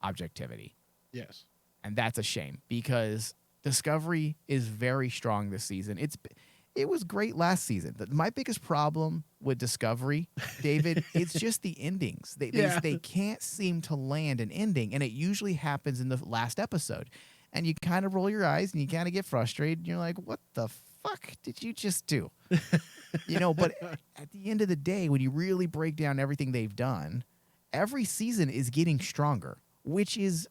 [SPEAKER 3] objectivity.
[SPEAKER 4] Yes.
[SPEAKER 3] And that's a shame because Discovery is very strong this season. It was great last season. My biggest problem with Discovery, David, it's just the endings. They can't seem to land an ending, and it usually happens in the last episode. And you kind of roll your eyes and you kind of get frustrated. And you're like, what the fuck did you just do? But at the end of the day, when you really break down everything they've done, every season is getting stronger, which is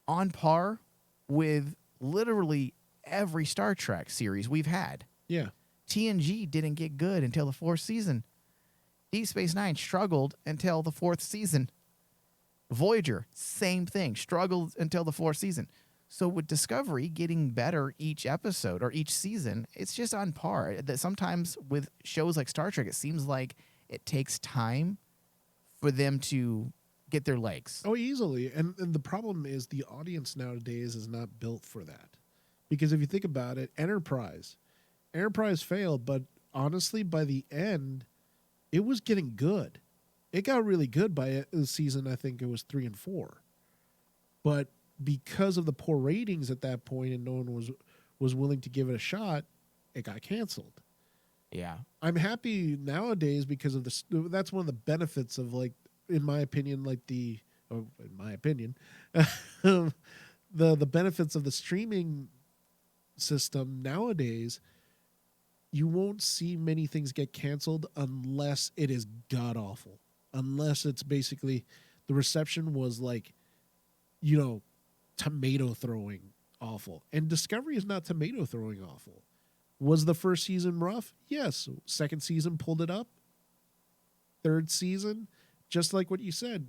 [SPEAKER 3] on par with literally every Star Trek series we've had.
[SPEAKER 4] Yeah.
[SPEAKER 3] TNG didn't get good until the 4th season. Deep Space Nine struggled until the 4th season. Voyager, same thing, struggled until the 4th season. So with Discovery getting better each episode or each season, it's just on par. That sometimes with shows like Star Trek, it seems like it takes time for them to get their legs.
[SPEAKER 4] Oh, easily. And the problem is the audience nowadays is not built for that. Because if you think about it, Enterprise failed, but honestly, by the end, it was getting good. It got really good by the season, I think it was 3 and 4. But because of the poor ratings at that point and no one was willing to give it a shot, it got canceled.
[SPEAKER 3] Yeah.
[SPEAKER 4] I'm happy nowadays because of that's one of the benefits of, like, in my opinion, the benefits of the streaming system nowadays, you won't see many things get canceled unless it is god awful. Unless it's basically the reception was like, tomato throwing awful. And Discovery is not tomato throwing awful. Was the first season rough? Yes. Second season pulled it up. Third season, just like what you said.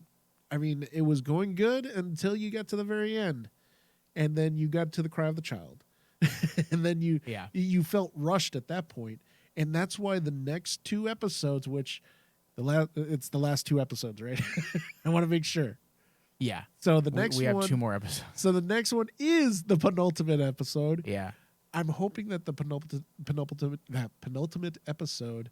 [SPEAKER 4] I mean, it was going good until you got to the very end. And then you got to the cry of the child. And then you felt rushed at that point. And that's why the next 2 episodes, which it's the last 2 episodes, right? I want to make sure.
[SPEAKER 3] Yeah.
[SPEAKER 4] So the next
[SPEAKER 3] we have
[SPEAKER 4] one,
[SPEAKER 3] 2 more episodes.
[SPEAKER 4] So the next one is the penultimate episode.
[SPEAKER 3] Yeah.
[SPEAKER 4] I'm hoping that the penultimate episode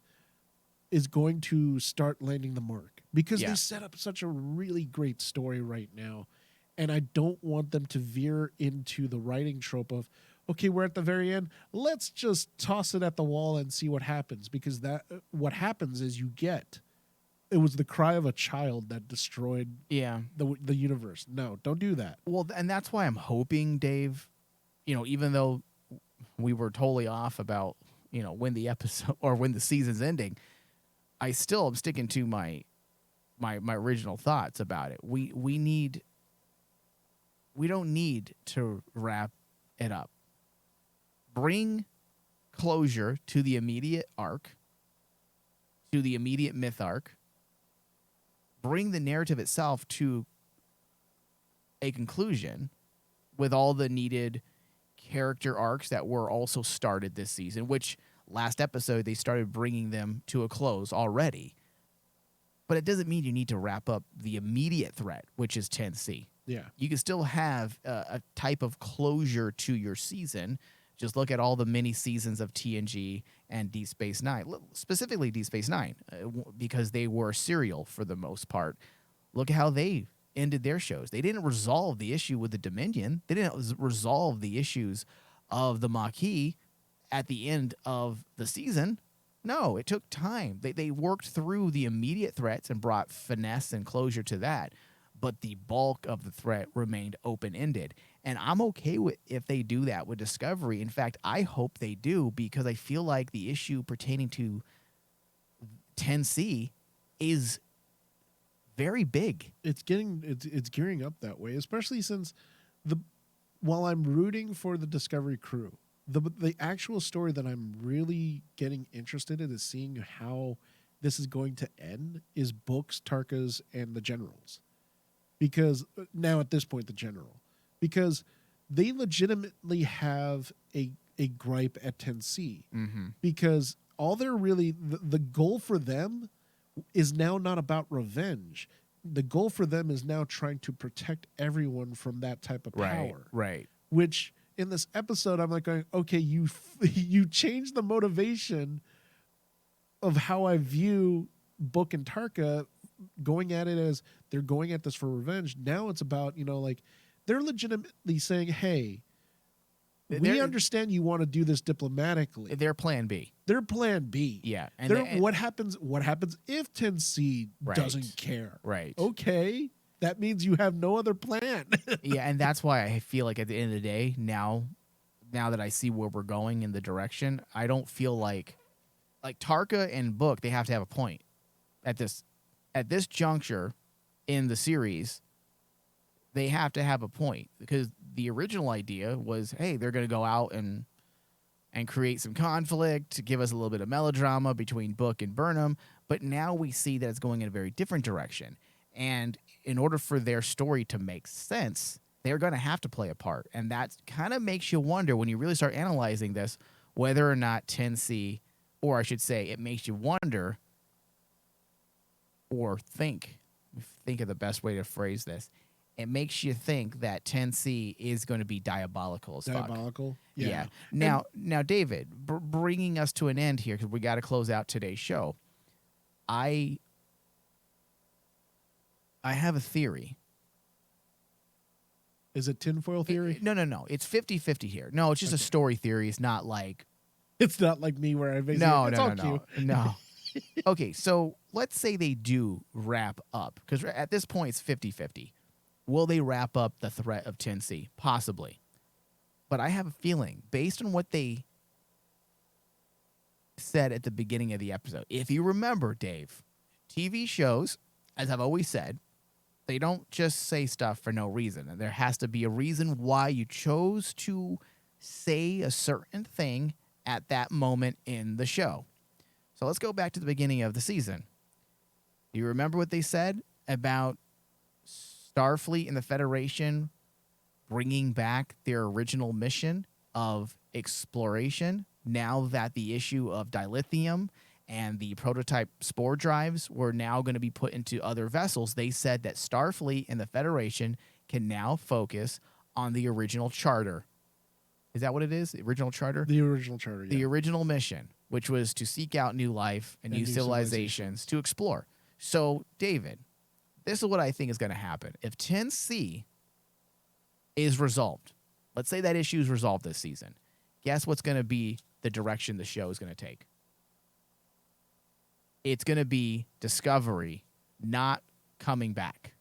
[SPEAKER 4] is going to start landing the mark, because they set up such a really great story right now. And I don't want them to veer into the writing trope of, okay, we're at the very end, let's just toss it at the wall and see what happens. Because what happens is it was the cry of a child that destroyed the universe. No, don't do that.
[SPEAKER 3] Well, and that's why I'm hoping, Dave, even though we were totally off about, when the episode or when the season's ending, I still am sticking to my original thoughts about it. We don't need to wrap it up. Bring closure to the immediate arc, to the immediate myth arc. Bring the narrative itself to a conclusion with all the needed character arcs that were also started this season, which last episode they started bringing them to a close already. But it doesn't mean you need to wrap up the immediate threat, which is 10C.
[SPEAKER 4] Yeah.
[SPEAKER 3] You can still have a type of closure to your season. Just look at all the mini seasons of TNG and Deep Space Nine, specifically Deep Space Nine, because they were serial for the most part. Look at how they ended their shows. They didn't resolve the issue with the Dominion. They didn't resolve the issues of the Maquis at the end of the season. No, it took time. They worked through the immediate threats and brought finesse and closure to that. But the bulk of the threat remained open-ended. And I'm okay with if they do that with Discovery. In fact, I hope they do, because I feel like the issue pertaining to 10C is very big.
[SPEAKER 4] It's gearing up that way, especially since while I'm rooting for the Discovery crew, the actual story that I'm really getting interested in is seeing how this is going to end is Book's, Tarka's, and the Generals. Because now at this point, the General, because they legitimately have a gripe at 10C, because all they're really the goal for them is now not about revenge. The goal for them is now trying to protect everyone from that type of power.
[SPEAKER 3] Right.
[SPEAKER 4] Which in this episode, I'm like going, okay, you changed the motivation of how I view Book and Tarka, going at it as they're going at this for revenge. Now it's about, they're legitimately saying, hey, we understand you want to do this diplomatically.
[SPEAKER 3] Their plan B.
[SPEAKER 4] Their plan B.
[SPEAKER 3] Yeah.
[SPEAKER 4] What happens if 10C doesn't care?
[SPEAKER 3] Right.
[SPEAKER 4] Okay. That means you have no other plan.
[SPEAKER 3] Yeah, and that's why I feel like at the end of the day, now that I see where we're going in the direction, I don't feel like Tarka and Book, they have to have a point at this juncture in the series. They have to have a point, because the original idea was, hey, they're going to go out and create some conflict to give us a little bit of melodrama between Book and Burnham. But now we see that it's going in a very different direction. And in order for their story to make sense, they're going to have to play a part. And that kind of makes you wonder, when you really start analyzing this, whether or not 10C, or I should say, it makes you wonder or think of the best way to phrase this. It makes you think that 10C is going to be diabolical as fuck.
[SPEAKER 4] Diabolical?
[SPEAKER 3] Yeah. Now, David, bringing us to an end here, because we got to close out today's show. I have a theory.
[SPEAKER 4] Is it tinfoil theory?
[SPEAKER 3] No. It's 50-50 here. No, it's just a story theory. It's not like...
[SPEAKER 4] It's not like me where I basically...
[SPEAKER 3] No. Okay, so let's say they do wrap up, because at this point it's 50-50. Will they wrap up the threat of 10C? Possibly. But I have a feeling, based on what they said at the beginning of the episode, if you remember, Dave, TV shows, as I've always said, they don't just say stuff for no reason. And there has to be a reason why you chose to say a certain thing at that moment in the show. So let's go back to the beginning of the season. Do you remember what they said about Starfleet and the Federation bringing back their original mission of exploration now that the issue of dilithium and the prototype spore drives were now going to be put into other vessels? They said that Starfleet and the Federation can now focus on the original charter. Is that what it is? The original charter?
[SPEAKER 4] The original charter, yeah.
[SPEAKER 3] The original mission, which was to seek out new life and new civilizations to explore. So, David, this is what I think is going to happen. If 10C is resolved, let's say that issue is resolved this season, guess what's going to be the direction the show is going to take? It's going to be Discovery not coming back.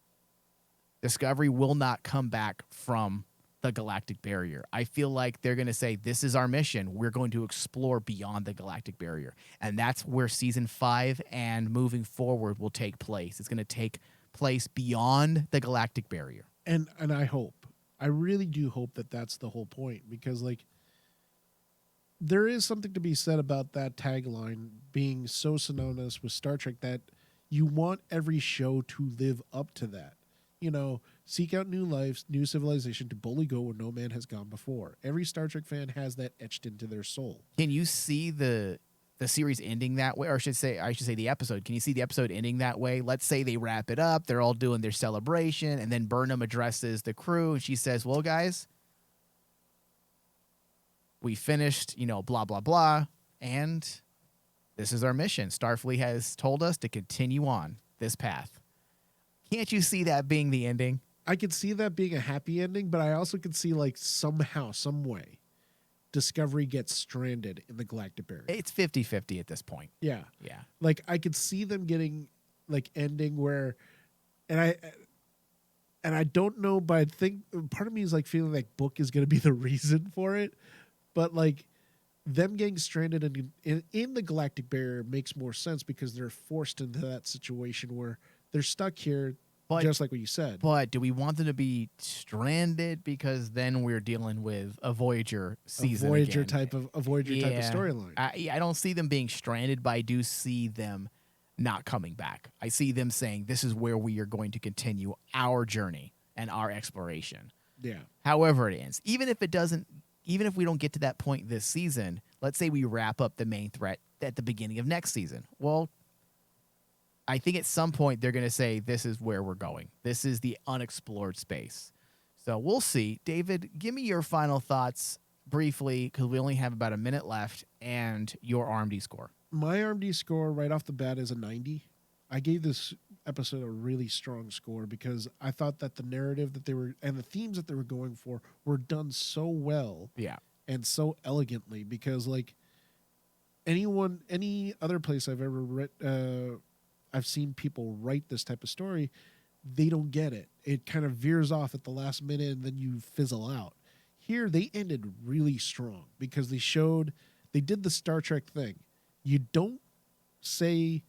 [SPEAKER 3] Discovery will not come back from the galactic barrier. I feel like they're going to say, this is our mission. We're going to explore beyond the galactic barrier. And that's where season 5 and moving forward will take place. It's going to take place beyond the galactic barrier.
[SPEAKER 4] And I really do hope that that's the whole point, because like there is something to be said about that tagline being so synonymous with Star Trek that you want every show to live up to that. You know, seek out new lives, new civilization to boldly go where no man has gone before. Every Star Trek fan has that etched into their soul.
[SPEAKER 3] Can you see the series ending that way? Or I should say the episode. Can you see the episode ending that way? Let's say they wrap it up. They're all doing their celebration. And then Burnham addresses the crew. And she says, well, guys, we finished, blah, blah, blah. And this is our mission. Starfleet has told us to continue on this path. Can't you see that being the ending?
[SPEAKER 4] I could see that being a happy ending, but I also could see like somehow, some way, Discovery gets stranded in the galactic barrier.
[SPEAKER 3] It's 50-50 at this point.
[SPEAKER 4] Yeah.
[SPEAKER 3] Yeah.
[SPEAKER 4] Like I could see them getting like ending where, and I don't know, but I think part of me is like feeling like Book is going to be the reason for it. But like them getting stranded in the galactic barrier makes more sense because they're forced into that situation where they're stuck here, just like what you said.
[SPEAKER 3] But do we want them to be stranded? Because then we're dealing with a Voyager season,
[SPEAKER 4] a Voyager type of storyline.
[SPEAKER 3] I don't see them being stranded, but I do see them not coming back. I see them saying this is where we are going to continue our journey and our exploration.
[SPEAKER 4] Yeah.
[SPEAKER 3] However it ends, even if we don't get to that point this season, let's say we wrap up the main threat at the beginning of next season. Well, I think at some point they're going to say, this is where we're going. This is the unexplored space. So we'll see. David, give me your final thoughts briefly, because we only have about a minute left, and your RMD score.
[SPEAKER 4] My RMD score right off the bat is a 90. I gave this episode a really strong score because I thought that the narrative that they were and the themes that they were going for were done so well.
[SPEAKER 3] Yeah.
[SPEAKER 4] And so elegantly, because like any other place I've ever read, I've seen people write this type of story, they don't get it. It kind of veers off at the last minute and then you fizzle out. Here, they ended really strong because they did the Star Trek thing. You don't say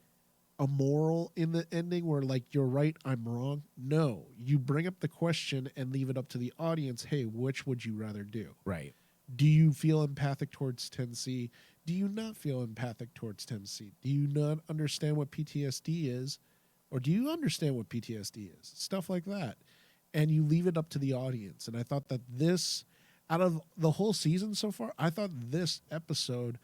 [SPEAKER 4] a moral in the ending where like, you're right, I'm wrong. No, you bring up the question and leave it up to the audience. Hey, which would you rather do?
[SPEAKER 3] Right.
[SPEAKER 4] Do you feel empathic towards 10C? Do you not feel empathic towards 10C? Do you not understand what PTSD is? Or do you understand what PTSD is? Stuff like that. And you leave it up to the audience. And I thought that this, out of the whole season so far, I thought this episode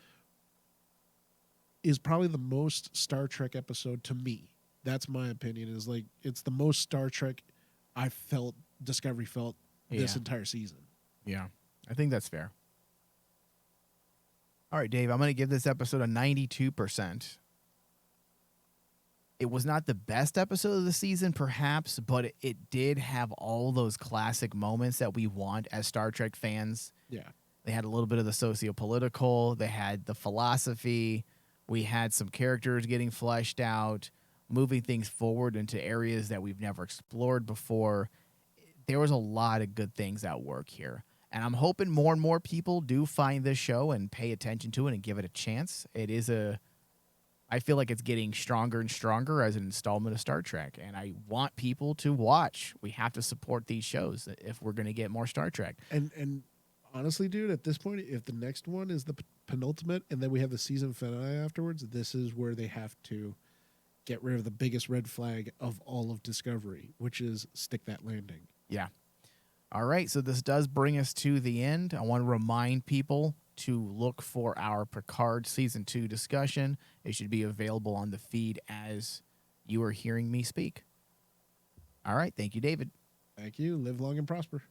[SPEAKER 4] is probably the most Star Trek episode to me. That's my opinion, is like, it's the most Star Trek Discovery felt this entire season.
[SPEAKER 3] Yeah, I think that's fair. All right, Dave, I'm going to give this episode a 92%. It was not the best episode of the season, perhaps, but it did have all those classic moments that we want as Star Trek fans.
[SPEAKER 4] Yeah.
[SPEAKER 3] They had a little bit of the socio-political. They had the philosophy. We had some characters getting fleshed out, moving things forward into areas that we've never explored before. there was a lot of good things at work here. And I'm hoping more and more people do find this show and pay attention to it and give it a chance. I feel like it's getting stronger and stronger as an installment of Star Trek. And I want people to watch. We have to support these shows if we're going to get more Star Trek.
[SPEAKER 4] And honestly, dude, at this point, if the next one is the penultimate and then we have the season finale afterwards, this is where they have to get rid of the biggest red flag of all of Discovery, which is stick that landing.
[SPEAKER 3] Yeah. All right, so this does bring us to the end. I want to remind people to look for our Picard Season 2 discussion. It should be available on the feed as you are hearing me speak. All right, thank you, David.
[SPEAKER 4] Thank you. Live long and prosper.